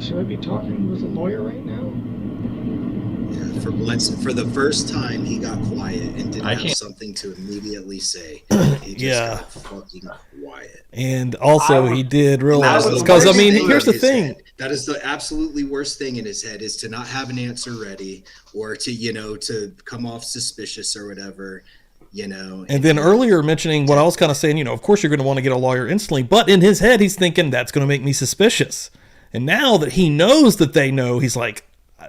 Should I be talking with a lawyer right now? Yeah, for the first time, he got quiet and didn't have can't- something to immediately say. He just Yeah. got fucking quiet. And also, he did realize That this. was the Because, I worst mean, thing here's in the his thing. head. That is the absolutely worst thing in his head, is to not have an answer ready, or to, you know, to come off suspicious or whatever, you know. And then earlier mentioning what I was kind of saying, you know, of course you're going to want to get a lawyer instantly. But in his head, he's thinking that's going to make me suspicious. And now that he knows that they know, he's like,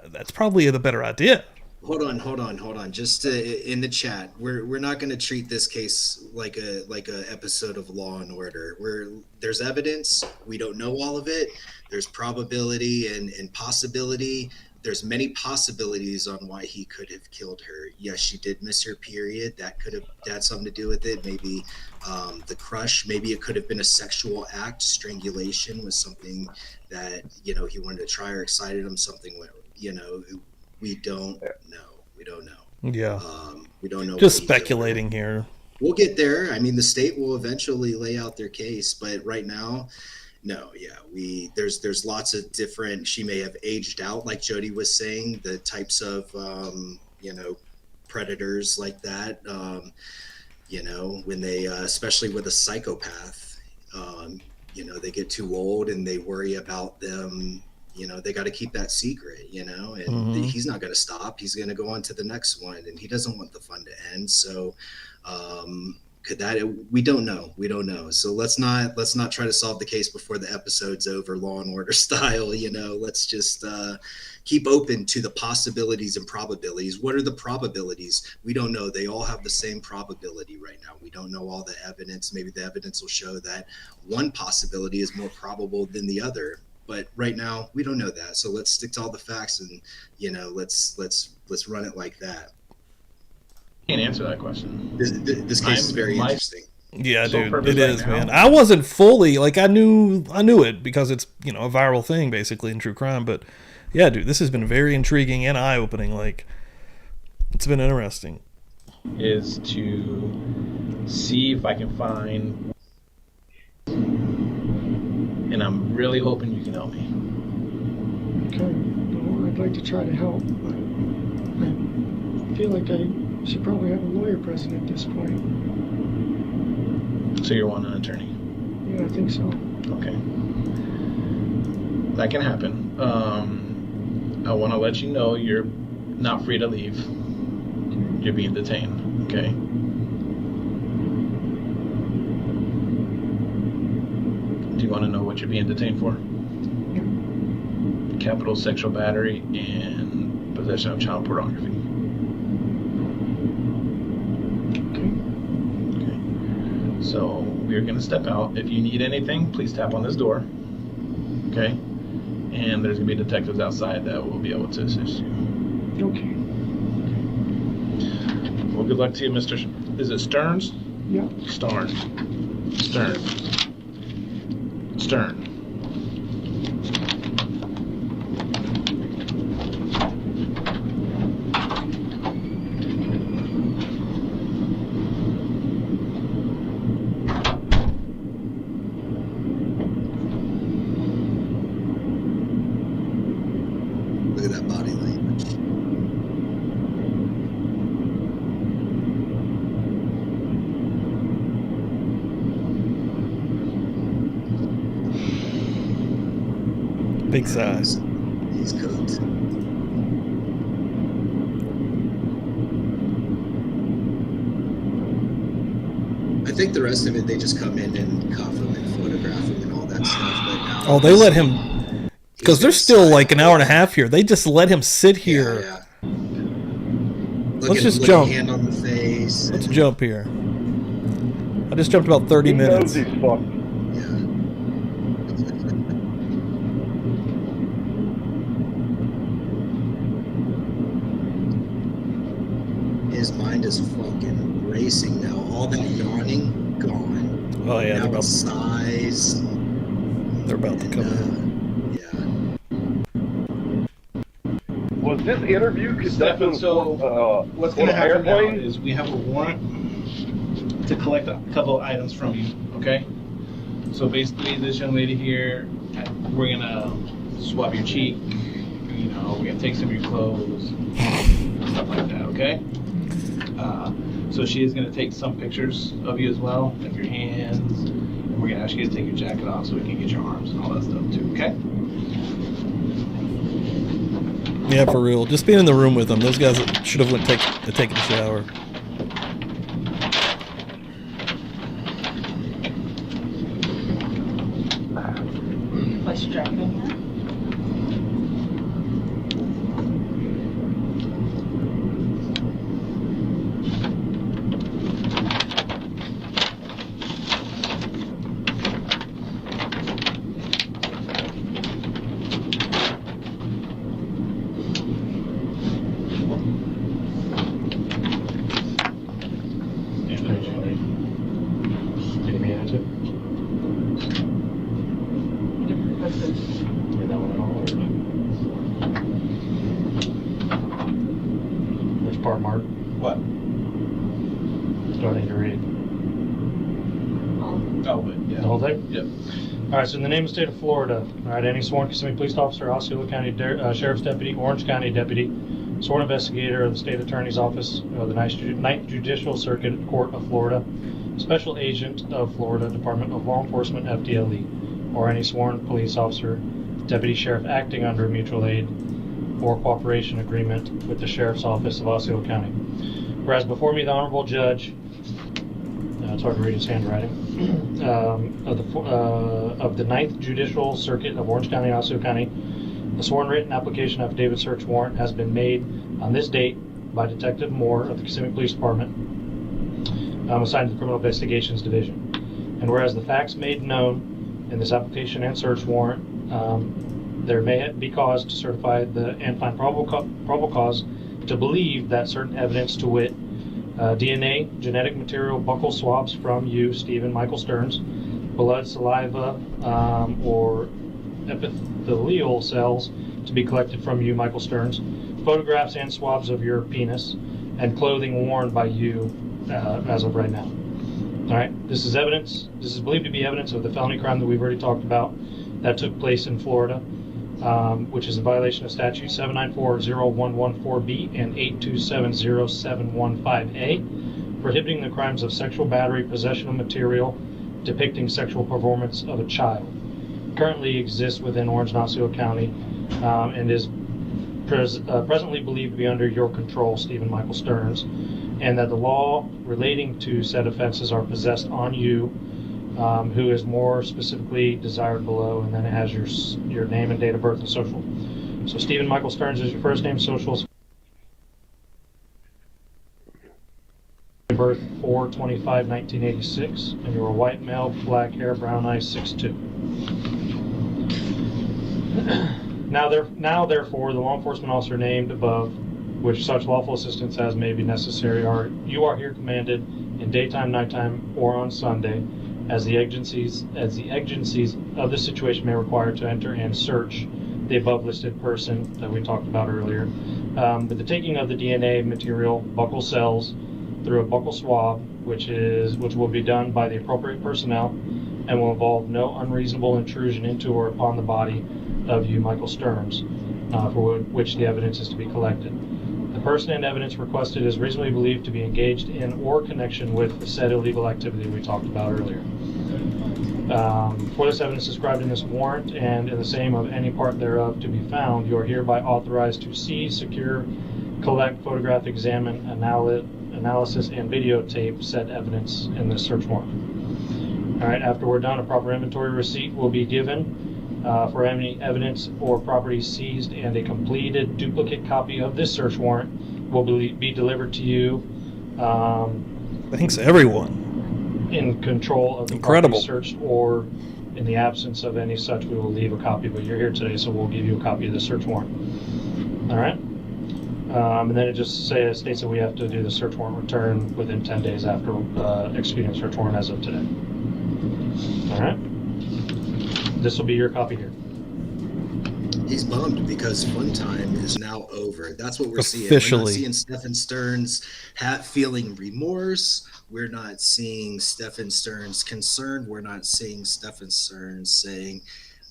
that's probably the better idea. Hold on. Just in the chat, we're not going to treat this case like a episode of Law and Order. There's evidence. We don't know all of it. There's probability and possibility. there's many possibilities on why he could have killed her. Yes, she did miss her period. That could have had something to do with it. Maybe the crush. Maybe it could have been a sexual act. Strangulation was something that, you know, he wanted to try or excited him. Something went, you know, we don't know. We don't know. Yeah. We don't know. Just speculating here. We'll get there. I mean, the state will eventually lay out their case, but right now, no. Yeah, there's lots of different. She may have aged out, like Jody was saying. The types of you know, predators like that. You know, when they, especially with a psychopath, you know, they get too old and they worry about them. You know, they got to keep that secret, you know, and he's not going to stop. He's going to go on to the next one, and he doesn't want the fun to end. So could that, we don't know. We don't know. So let's not try to solve the case before the episode's over, Law and Order style, you know. Let's just keep open to the possibilities and probabilities. What are the probabilities? We don't know. They all have the same probability right now. We don't know all the evidence. Maybe the evidence will show that one possibility is more probable than the other. But right now, we don't know that. So let's stick to all the facts, and, you know, let's run it like that. Can't answer that question. This case is very interesting. Yeah, Sole dude, purpose it right is, now. man. I wasn't fully like I knew it because it's, you know, a viral thing basically in true crime. But yeah, dude, this has been very intriguing and eye opening. Like, it's been interesting. Is to see if I can find, and I'm really hoping you can help me. Okay, well, I'd like to try to help, but I feel like I should probably have a lawyer present at this point. So you're wanting an attorney? Yeah, I think so. Okay. That can happen. I want to let you know you're not free to leave. You're being detained, okay? Do you want to know what you're being detained for? Yeah. Capital sexual battery and possession of child pornography. Okay. So we're going to step out. If you need anything, please tap on this door. Okay? And there's going to be detectives outside that will be able to assist you. Okay. Well, good luck to you, Mr. Is it Stearns? Yeah. Stern. Look at that body language. Big size. He's cooked. I think the rest of it, they just come in and cuff him and photograph him and all that stuff. But now Oh, they let him, because there's still like an hour and a half here. They just let him sit here. Yeah. Let's just jump. Hand on the face. Let's jump here. I just jumped about 30 He minutes. knows he's fucked. Yeah. His mind is fucking racing now. All that yawning, gone. Oh yeah, Now the size. they're about to come in. Yeah. Was this interview conducted Stephan, so what's going to happen now airplane? is we have a warrant to collect a couple of items from you, okay? So basically, this young lady here, we're going to swab your cheek, you know, we're going to take some of your clothes, stuff like that, okay? So she is going to take some pictures of you as well, of your hands, and we're going to ask you to take your jacket off so we can get your arms and all that stuff too, okay? Yeah, for real. Just being in the room with them. Those guys should have went taken a shower. Place your jacket in here. Did he mean it to? Read that one at all? Or... Which part, Mark? What? Do I need to read Oh, but yeah. the whole thing? Yep. All right, so in the name of the state of Florida, all right, any sworn Kissimmee police officer, Osceola County Sheriff's Deputy, Orange County Deputy, sworn investigator of the State Attorney's Office of the Ninth Judicial Circuit Court of Florida, special agent of Florida Department of Law Enforcement, FDLE, or any sworn police officer, deputy sheriff acting under a mutual aid or cooperation agreement with the Sheriff's Office of Osceola County. Whereas before me, the Honorable Judge, it's hard to read his handwriting, of the Ninth Judicial Circuit of Orange County, Osceola County, the sworn written application affidavit search warrant has been made on this date by Detective Moore of the Kissimmee Police Department, assigned to the Criminal Investigations Division. And whereas the facts made known in this application and search warrant, there may be cause to certify and find probable cause to believe that certain evidence, to wit, DNA, genetic material, buccal swabs from you, Stephen Michael Stearns, blood, saliva, or epithelial cells to be collected from you, Michael Stearns, photographs and swabs of your penis, and clothing worn by you as of right now. All right, this is evidence. This is believed to be evidence of the felony crime that we've already talked about that took place in Florida, which is a violation of statute 7940114B and 8270715A, prohibiting the crimes of sexual battery, possession of material depicting sexual performance of a child. Currently exists within Orange and Osceola County, and is presently believed to be under your control, Stephen Michael Stearns, and that the law relating to said offenses are possessed on you, who is more specifically desired below, and then it has your name and date of birth and social. So Stephen Michael Stearns is your first name, social, birth 4/25/1986, and you're a white male, black hair, brown eyes, 6'2". Now therefore, the law enforcement officer named above, which such lawful assistance as may be necessary, you are here commanded in daytime, nighttime, or on Sunday, as the exigencies of the situation may require, to enter and search the above listed person that we talked about earlier. But the taking of the DNA material, buccal cells, through a buccal swab, which will be done by the appropriate personnel, and will involve no unreasonable intrusion into or upon the body of you, Michael Stearns, for which the evidence is to be collected. The person and evidence requested is reasonably believed to be engaged in or connection with the said illegal activity we talked about earlier. For this evidence described in this warrant and in the same of any part thereof to be found, you are hereby authorized to seize, secure, collect, photograph, examine, analysis, and videotape said evidence in this search warrant. All right, after we're done, a proper inventory receipt will be given for any evidence or property seized, and a completed duplicate copy of this search warrant will be delivered to you. Thanks, everyone. In control of the Incredible. property searched, or in the absence of any such, we will leave a copy. But you're here today, so we'll give you a copy of the search warrant. All right. And then it just states that we have to do the search warrant return within 10 days after executing the search warrant as of today. All right. This will be your copy here. He's bummed because fun time is now over. That's what we're seeing. We're Officially. not seeing Stephan Stearns feeling remorse. We're not seeing Stephan Stearns concerned. We're not seeing Stephan Stearns saying,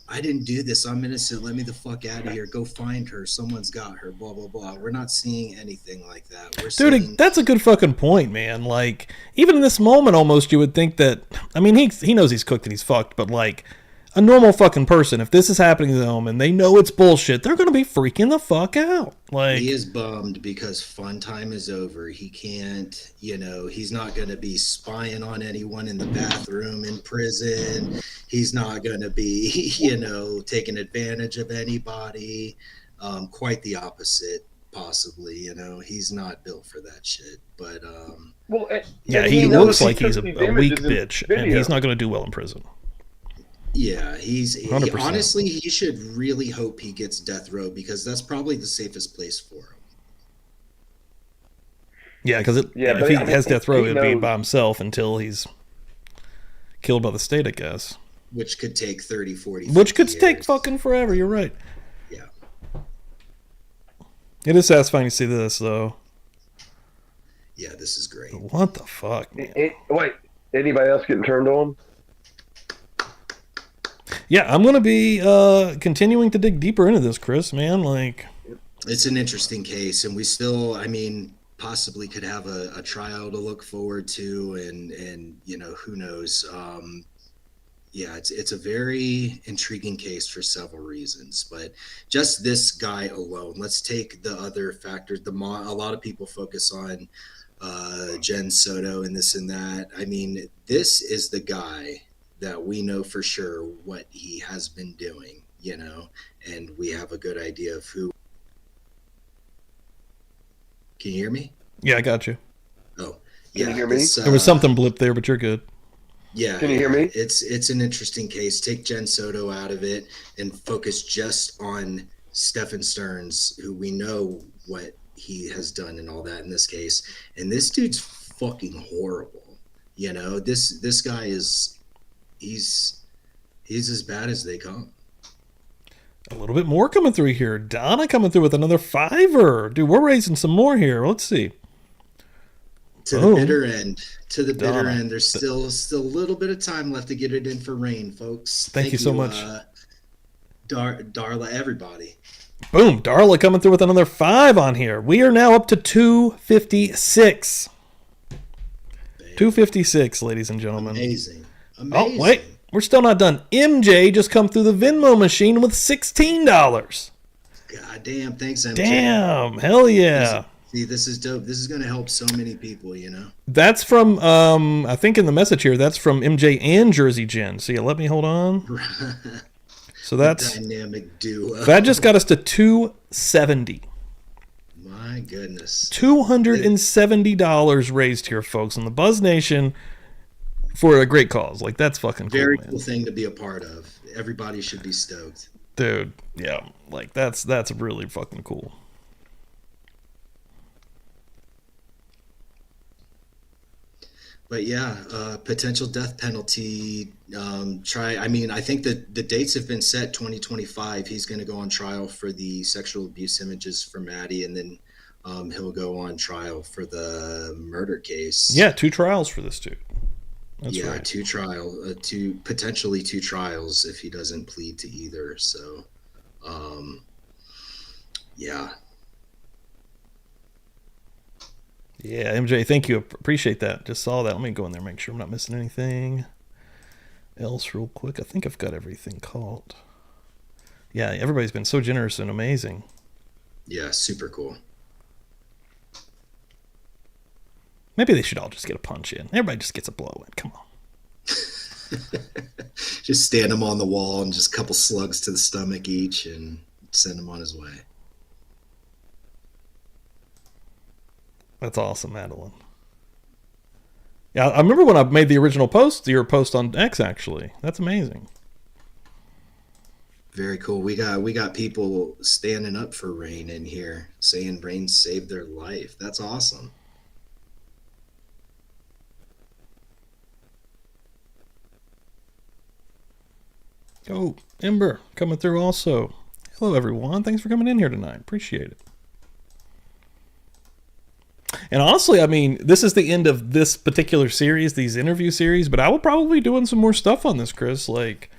I didn't do this. I'm innocent. Let me the fuck out of here. Go find her. Someone's got her. Blah, blah, blah. We're not seeing anything like that. We're Dude, seeing... that's a good fucking point, man. Like, even in this moment, almost, you would think that, I mean, he knows he's cooked and he's fucked, but like, a normal fucking person, if this is happening to them and they know it's bullshit, they're going to be freaking the fuck out. Like, he is bummed because fun time is over. He can't, he's not going to be spying on anyone in the bathroom in prison. He's not going to be, taking advantage of anybody. Quite the opposite, possibly. He's not built for that shit. But, yeah, he looks like he's a weak bitch, and he's not going to do well in prison. Yeah, he 100%. Honestly, he should really hope he gets death row because that's probably the safest place for Yeah, because if he has death row, it'd be by himself until he's killed by the state, I guess. Which could take 30, 40, Which could years. take fucking forever. You're right. Yeah. It is satisfying to see this, though. Yeah, this is great. What the fuck, man? Wait, anybody else getting turned on? Yeah, I'm going to be continuing to dig deeper into this, Chris, man. Like, it's an interesting case, and we still, I mean, possibly could have a trial to look forward to, and you know, who knows. Yeah, it's a very intriguing case for several reasons, but just this guy alone. Let's take the other factors. A lot of people focus on Jen Soto and this and that. I mean, this is the guy that we know for sure what he has been doing, you know, and we have a good idea of who. Can you hear me? Yeah, I got you. Oh, yeah. Can you hear me? There was something blip there, but you're good. Yeah. Can you hear me? It's an interesting case. Take Jen Soto out of it and focus just on Stephan Stearns, who we know what he has done and all that in this case. And this dude's fucking horrible. You know, this guy is, he's as bad as they come. A little bit more coming through here. Donna coming through with another $5. Dude, we're raising some more here. Let's see. To the bitter end. To the bitter end. There's still a little bit of time left to get it in for RAINN, folks. Thank you so much. Darla, everybody. Boom. Darla coming through with another 5 on here. We are now up to 256. 256, ladies and gentlemen. Amazing. Oh, wait. We're still not done. MJ just come through the Venmo machine with $16. God damn. Thanks, MJ. Damn. Hell yeah. See, this is dope. This is going to help so many people, you know? That's from, I think in the message here, that's from MJ and Jersey Jen. So yeah, let me hold on. So that's dynamic duo. That just got us to 270. My goodness. $270 raised here, folks, in the Buzz Nation for a great cause. Like, that's fucking cool. Very cool thing to be a part of. Everybody should be stoked. Dude, yeah. Like, that's really fucking cool. But yeah, potential death penalty. I mean, I think that the dates have been set 2025. He's going to go on trial for the sexual abuse images for Maddie, and then he'll go on trial for the murder case. Yeah, 2 trials for this dude. That's right. 2 potentially 2 trials if he doesn't plead to either. So, yeah. Yeah, MJ, thank you. Appreciate that. Just saw that. Let me go in there, make sure I'm not missing anything else real quick. I think I've got everything caught. Yeah, everybody's been so generous and amazing. Yeah, super cool. Maybe they should all just get a punch in. Everybody just gets a blow in. Come on. Just stand him on the wall and just a couple slugs to the stomach each and send him on his way. That's awesome, Madeline. Yeah, I remember when I made the original post, your post on X, actually. That's amazing. Very cool. We got people standing up for RAINN in here, saying RAINN saved their life. That's awesome. Oh, Ember coming through also. Hello, everyone. Thanks for coming in here tonight. Appreciate it. And honestly, I mean, this is the end of this particular series, these interview series, but I will probably be doing some more stuff on this, Chris. Like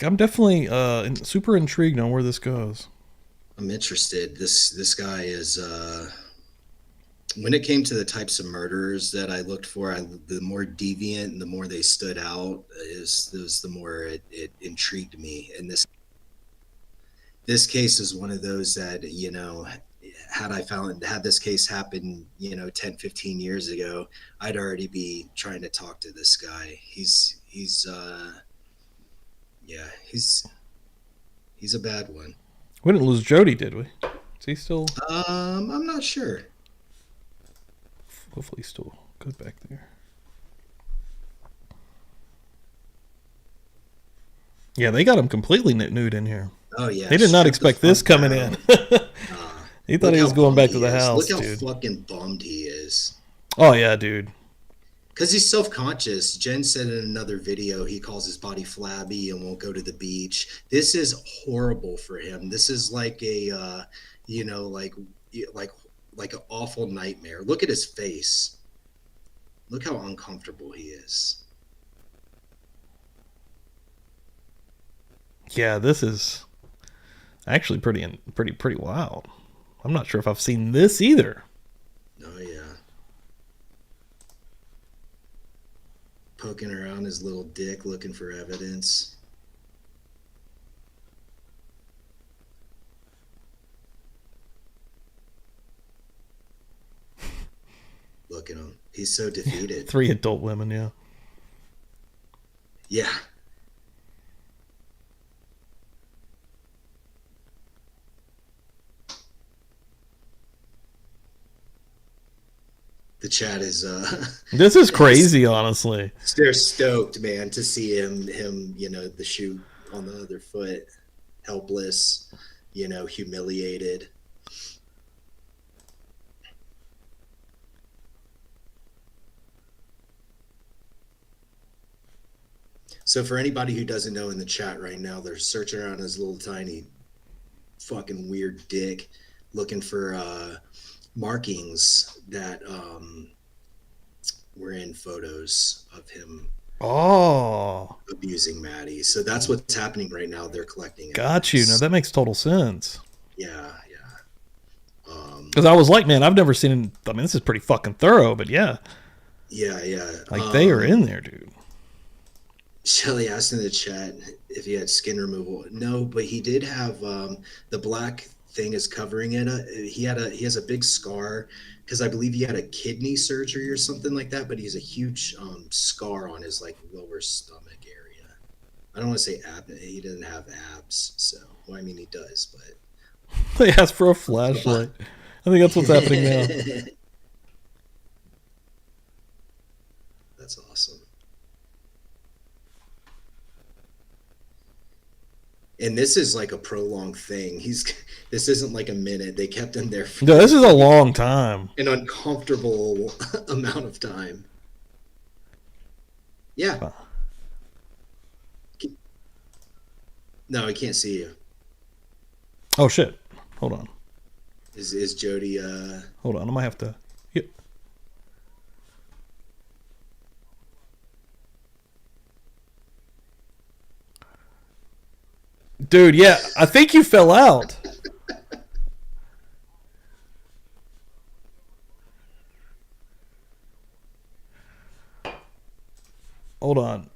I'm definitely super intrigued on where this goes. I'm interested. This guy is when it came to the types of murderers that I looked for, the more deviant and the more they stood out the more it intrigued me. And this case is one of those that, you know, had this case happen, you know, 10, 15 years ago, I'd already be trying to talk to this guy. He's a bad one. We didn't lose Jody, did we? Is he still? I'm not sure. Hopefully he's still good back there. Yeah, they got him completely nude in here. Oh yeah. They did not expect this coming in. He thought Look he was how going bummed back to he the is. house, Look how dude. fucking bummed he is. Oh yeah, dude. Because he's self-conscious. Jen said in another video he calls his body flabby and won't go to the beach. This is horrible for him. This is like a, you know, like an awful nightmare. Look at his face. Look how uncomfortable he is. Yeah, this is actually pretty wild. I'm not sure if I've seen this either. Oh yeah. Poking around his little dick looking for evidence. Look at him. He's so defeated. 3 adult women, yeah. Yeah. The chat is This is crazy, honestly. they're stoked, man, to see him, you know, the shoe on the other foot, helpless, you know, humiliated. So for anybody who doesn't know in the chat right now, they're searching around his little tiny fucking weird dick looking for markings that were in photos of him Oh, abusing Maddie. So that's what's happening right now. They're collecting got you. No, that makes total sense. Yeah. Because I was like, man, I've never seen. I mean, this is pretty fucking thorough, but yeah, Yeah. like they are in there, dude. Shelly asked in the chat if he had skin removal. No, but he did have the black thing is covering it. He has a big scar because I believe he had a kidney surgery or something like that. But he has a huge scar on his like lower stomach area. I don't want to say ab. He doesn't have abs, so well, I mean he does, but They asked for a flashlight. I think that's what's happening now. That's awesome. And this is like a prolonged thing. This isn't like a minute. They kept him there for No, this is a long time. an uncomfortable amount of time. Yeah. Wow. No, I can't see you. Oh shit! Hold on. Is Jody Hold on. I might have to. Yep. Dude, yeah, I think you fell out. Hold on.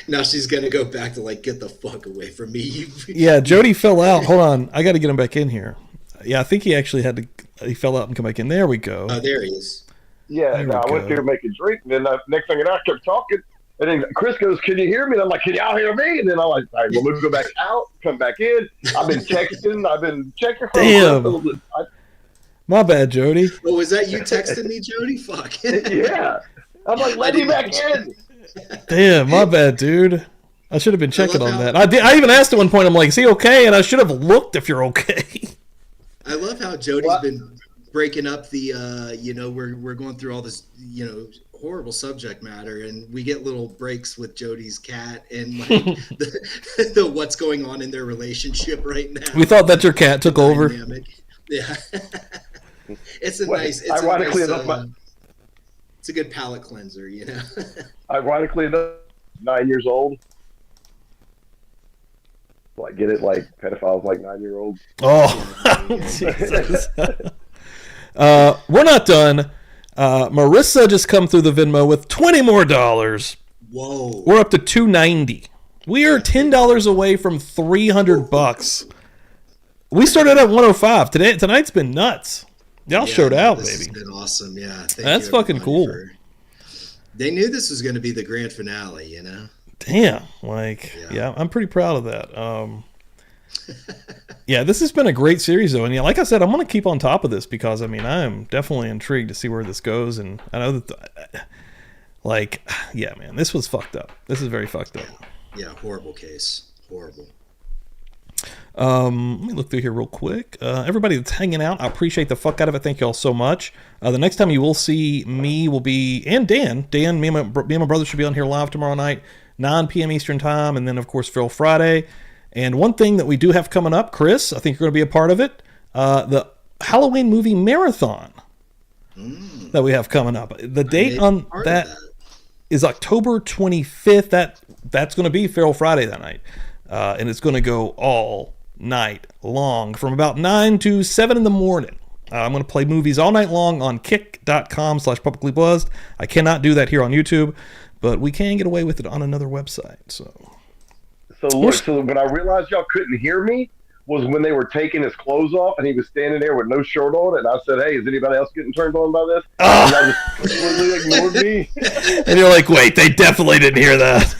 now she's gonna go back to like get the fuck away from me. Yeah, Jody fell out. Hold on. I got to get him back in here. Yeah, I think he actually had to. He fell out and come back in. There we go. Oh, there he is. Yeah, There no, we I went go. there to make a drink, and then next thing you know, I kept talking, and then Chris goes, "Can you hear me?" And I'm like, "Can y'all hear me?" And then I'm like, "All right, well, let's go back out, come back in." I've been texting, I've been checking. Damn. My bad, Jody. Oh, was that you texting me, Jody? Fuck. Yeah, I'm like, "Let me back in." Damn, my bad, dude. I should have been checking love on how- that. I even asked at one point, I'm like, is he okay? And I should have looked if you're okay. I love how Jody's What? been breaking up the you know, we're going through all this, you know, horrible subject matter, and we get little breaks with Jody's cat and like the what's going on in their relationship right now. We thought that your cat took over. Dynamic. Yeah. It's a Well, nice ironically a nice, enough, it's a good palate cleanser, you know. Ironically enough, 9 years old. Like, get it? Like pedophiles, like 9-year-olds. Oh, Jesus. We're not done. Marissa just come through the Venmo with $20 more. Whoa. We're up to $290. We are $10 away from $300. We started at 105. Tonight's been nuts. Y'all showed out, this baby. has been awesome. Yeah. Thank That's you, fucking everybody, cool. They knew this was going to be the grand finale, you know? Damn, like, yeah, I'm pretty proud of that. Yeah, this has been a great series, though, and yeah, like I said, I'm gonna keep on top of this because I mean, I'm definitely intrigued to see where this goes, and I know that, like, yeah, man, this was fucked up. This is very fucked up. Yeah, horrible case. Horrible. Let me look through here real quick. Everybody that's hanging out, I appreciate the fuck out of it. Thank you all so much. The next time you will see me will be, and Dan, me and my brother should be on here live tomorrow night, 9 p.m. Eastern time, and then of course Phil Friday. And one thing that we do have coming up, Chris, I think you're going to be a part of it, the Halloween movie marathon that we have coming up. The date on that is October 25th. That's going to be Feral Friday that night. And it's going to go all night long from about 9 to 7 in the morning. I'm going to play movies all night long on kick.com/publiclybuzzed. I cannot do that here on YouTube, but we can get away with it on another website. So when I realized y'all couldn't hear me was when they were taking his clothes off and he was standing there with no shirt on, and I said, "Hey, is anybody else getting turned on by this?" And I just completely ignored me. And you're like, "Wait, they definitely didn't hear that."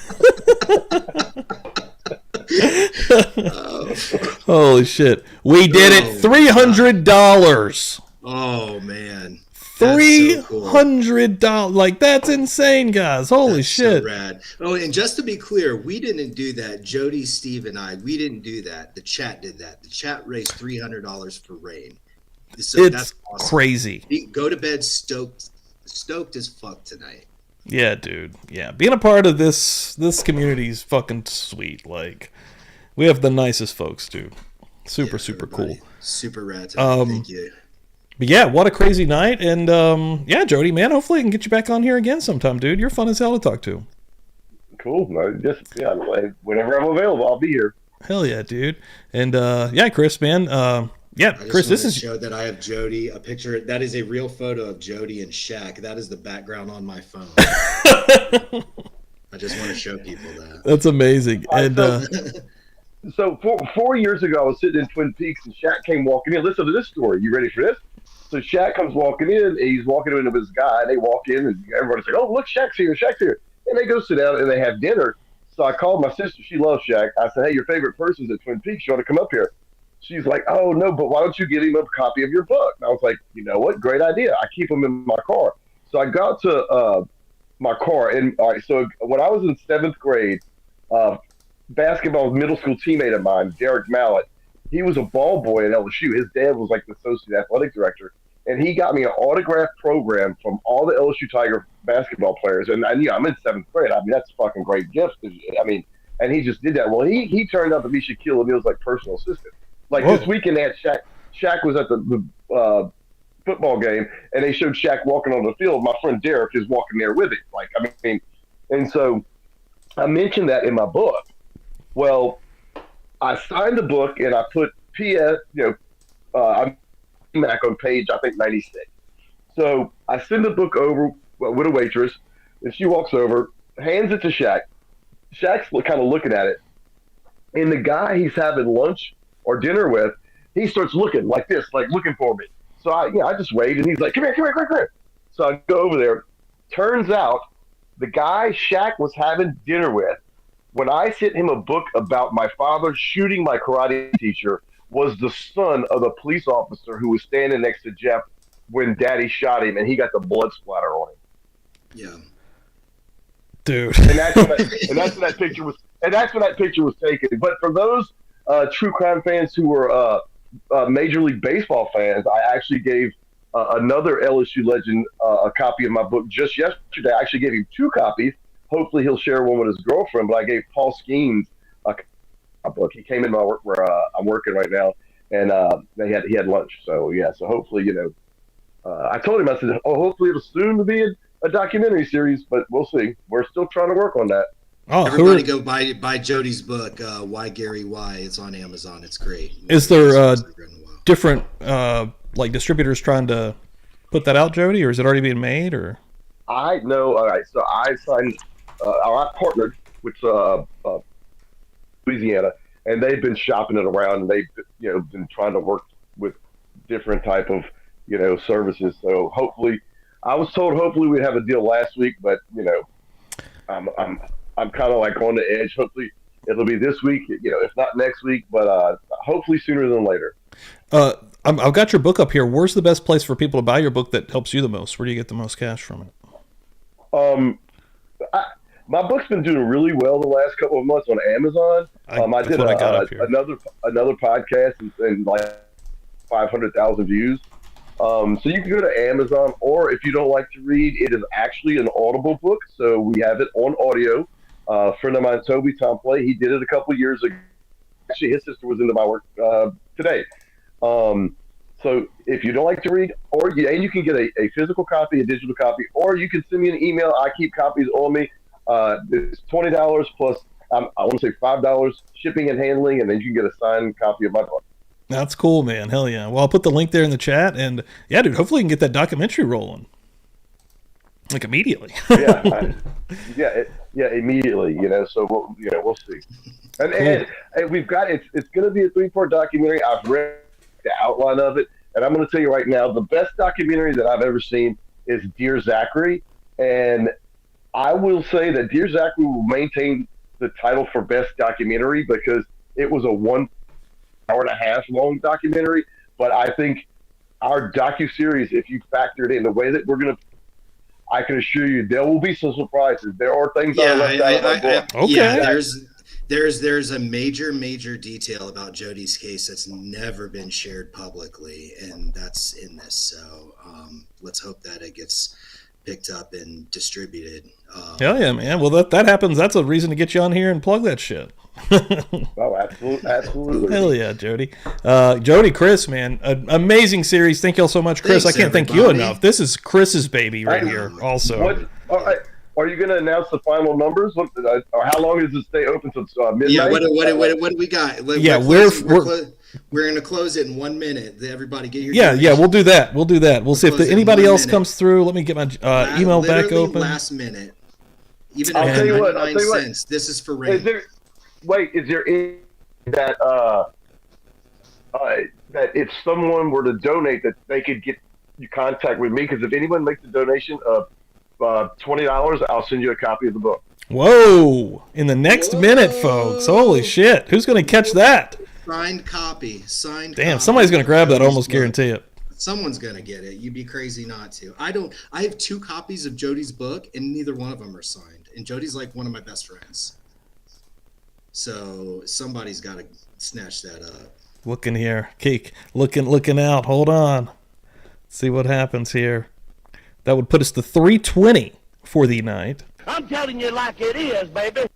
Holy shit. We did it. $300. Oh man. $300. Like, that's insane, guys. Holy shit. So rad. Oh, and just to be clear, we didn't do that. Jody, Steve, and I, we didn't do that. The chat did that. The chat raised $300 for RAINN. So it's that's awesome. Crazy. Go to bed stoked as fuck tonight. Yeah, dude. Yeah, being a part of this community is fucking sweet. Like, we have the nicest folks, dude. Super cool. Super rad tonight. Thank you. But yeah, what a crazy night. And yeah, Jody, man, hopefully I can get you back on here again sometime, dude. You're fun as hell to talk to. Cool. Whenever I'm available, I'll be here. Hell yeah, dude. And yeah, Chris, man. Yeah, Chris, this is show that I have Jody, a picture. That is a real photo of Jody and Shaq. That is the background on my phone. I just want to show people that. That's amazing. And so 4 years ago, I was sitting in Twin Peaks, and Shaq came walking in. Listen to this story. You ready for this? So Shaq comes walking in, and he's walking in with his guy, and they walk in, and everybody's like, "Oh, look, Shaq's here, Shaq's here." And they go sit down, and they have dinner. So I called my sister. She loves Shaq. I said, "Hey, your favorite person's at Twin Peaks. You want to come up here?" She's like, "Oh, no, but why don't you get him a copy of your book?" And I was like, "You know what? Great idea. I keep them in my car." So I got to my car, and all right, so when I was in 7th grade, basketball middle school teammate of mine, Derek Mallett, he was a ball boy at LSU. His dad was like the associate athletic director, and he got me an autograph program from all the LSU Tiger basketball players. And I'm in 7th grade. I mean, that's a fucking great gift. I mean, and he just did that. Well, he turned out to be Shaquille O'Neal's like personal assistant. Like This weekend, they had Shaq was at the football game, and they showed Shaq walking on the field. My friend Derek is walking there with him. Like, I mean, and so I mentioned that in my book. Well, I signed the book and I put PS, I'm back on page, I think 96. So I send the book over with a waitress, and she walks over, hands it to Shaq. Shaq's kind of looking at it, and the guy he's having lunch or dinner with, he starts looking like this, like looking for me. So I just wait, and he's like, come here. So I go over there. Turns out the guy Shaq was having dinner with, when I sent him a book about my father shooting my karate teacher, was the son of the police officer who was standing next to Jeff when Daddy shot him, and he got the blood splatter on him. Yeah, dude. And that's when that picture was. And that's when that picture was taken. But for those true crime fans who were Major League Baseball fans, I actually gave another LSU legend a copy of my book just yesterday. I actually gave him 2 copies. Hopefully he'll share one with his girlfriend, but I gave Paul Skeens a book. He came in my work where I'm working right now, and he had lunch. So yeah, so hopefully, I told him, I said, hopefully it'll soon be a documentary series, but we'll see. We're still trying to work on that. Oh, everybody go buy Jody's book, Why Gary Why. It's on Amazon. It's great. Is there different like distributors trying to put that out, Jody, or is it already being made? Or I know. All right, so I signed. I partnered with Louisiana, and they've been shopping it around, and they've been trying to work with different type of services. So hopefully, I was told hopefully we'd have a deal last week, but I'm kind of like on the edge. Hopefully it'll be this week, if not next week, but hopefully sooner than later. I've got your book up here. Where's the best place for people to buy your book that helps you the most? Where do you get the most cash from it? My book's been doing really well the last couple of months on Amazon. I That's did what I got up here. another podcast and like 500,000 views. So you can go to Amazon, or if you don't like to read, it is actually an Audible book. So we have it on audio. A friend of mine, Toby Tomplay, he did it a couple years ago. Actually, his sister was into my work today. So if you don't like to read, and you can get a physical copy, a digital copy, or you can send me an email. I keep copies on me. It's $20 plus, I want to say $5 shipping and handling, and then you can get a signed copy of my book. That's cool, man. Hell yeah. Well, I'll put the link there in the chat, and yeah, dude, hopefully you can get that documentary rolling. Like immediately. Yeah, immediately. So we'll see. And we've got it's going to be a 3-part documentary. I've read the outline of it, and I'm going to tell you right now, the best documentary that I've ever seen is Dear Zachary, and I will say that Dear Zachary will maintain the title for best documentary because it was a 1 hour and a half long documentary. But I think our docuseries, if you factored in the way that we're going to, I can assure you there will be some surprises. There are things I left out of my book. Okay. Yeah, there's a major detail about Jody's case that's never been shared publicly, and that's in this. So let's hope that it gets picked up and distributed. Hell yeah, man. Well, that happens. That's a reason to get you on here and plug that shit. Oh, absolutely. Hell yeah, Jody. Jody, Chris, man, an amazing series. Thank y'all so much, Chris. Thanks, I can't thank you everybody. enough. This is Chris's baby right here. Also, Are you going to announce the final numbers? Or how long does it stay open till midnight? Yeah, what do we got? We're going to close it in 1 minute. Everybody get your We'll do that. We'll see if anybody else comes through. Let me get my email back open. Last minute. Even I'll tell you what. 99 cents. This is for RAINN. Is there any that if someone were to donate that they could get you contact with me? Because if anyone makes a donation of $20, I'll send you a copy of the book. Whoa! In the next minute, folks. Holy shit! Who's going to catch that? Signed copy. Damn, somebody's going to grab that. I almost guarantee it. Someone's going to get it. You'd be crazy not to. I have 2 copies of Jody's book, and neither one of them are signed. And Jody's like one of my best friends. So somebody's got to snatch that up. Looking here. Keek. Looking out. Hold on. See what happens here. That would put us to 320 for the night. I'm telling you like it is, baby.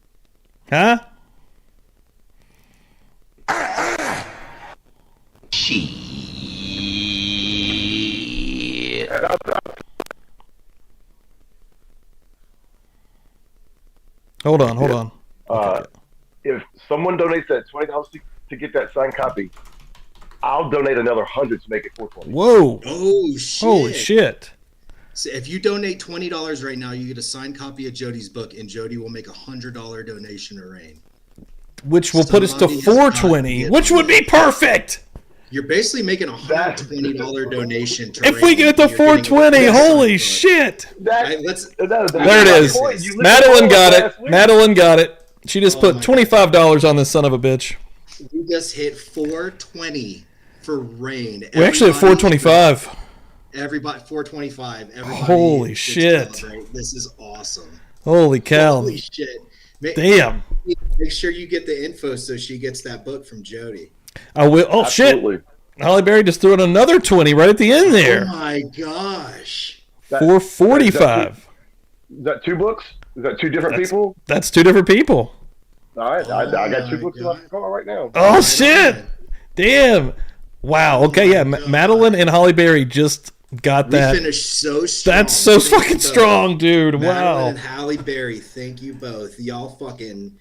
Huh? Shit. Hold on. If someone donates that $20 to get that signed copy, I'll donate another 100 to make it 420. Whoa! Oh shit! Holy shit! So if you donate $20 right now, you get a signed copy of Jody's book, and Jody will make a $100 donation to RAINN. Which will put us to 420, which would be perfect. You're basically making a $120 donation to If RAINN. we get to 420, holy shit! Right, There it is. Madeline got it. She just put $25 on this son of a bitch. We just hit 420 for RAINN. We actually have 425. Everybody, 425. Everybody, holy shit! This is awesome. Holy cow! Holy shit! Damn. Make sure you get the info so she gets that book from Jody. I will. Oh Absolutely. Shit! Holly Berry just threw in another 20 right at the end there. Oh my gosh! 445. Is that 2 books? Is that 2 different people? That's 2 different people. All right, I got 2 books in my car right now. Oh shit! Damn! Wow. Okay, yeah. Madeline and Holly Berry just got that. We finished so strong. That's so fucking strong, dude. Wow. Madeline and Holly Berry, thank you both. Y'all fucking.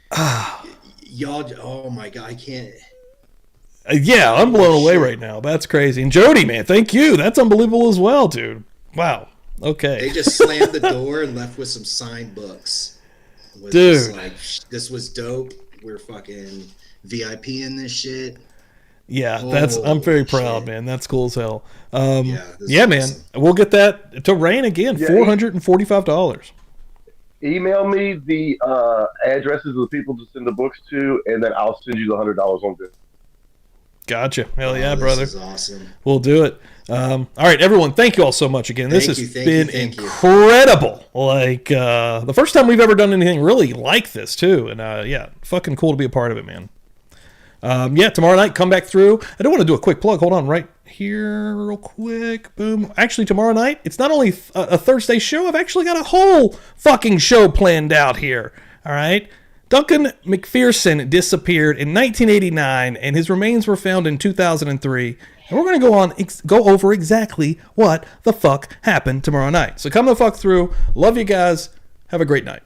Y'all. Oh my god, I can't. Yeah, I'm blown away right now. That's crazy. And Jody, man, thank you. That's unbelievable as well, dude. Wow. Okay. They just slammed the door and left with some signed books. Dude. Like, this was dope. We're fucking VIP in this shit. Yeah, I'm very proud, man. That's cool as hell. Man. Awesome. We'll get that to RAINN again. Yeah, $445. Email me the addresses of the people to send the books to, and then I'll send you the $100 on this. Gotcha. Hell yeah, this brother. is awesome. We'll do it. All right, everyone. Thank you all so much again. This has been thank you. incredible. Like the first time we've ever done anything really like this too, and yeah, fucking cool to be a part of it, man. Yeah, tomorrow night, come back through. I don't want to do a quick plug. Hold on, right here, real quick. Boom. Actually, tomorrow night, it's not only a Thursday show. I've actually got a whole fucking show planned out here. All right. Duncan McPherson disappeared in 1989, and his remains were found in 2003. And we're going to go over exactly what the fuck happened tomorrow night. So come the fuck through. Love you guys. Have a great night.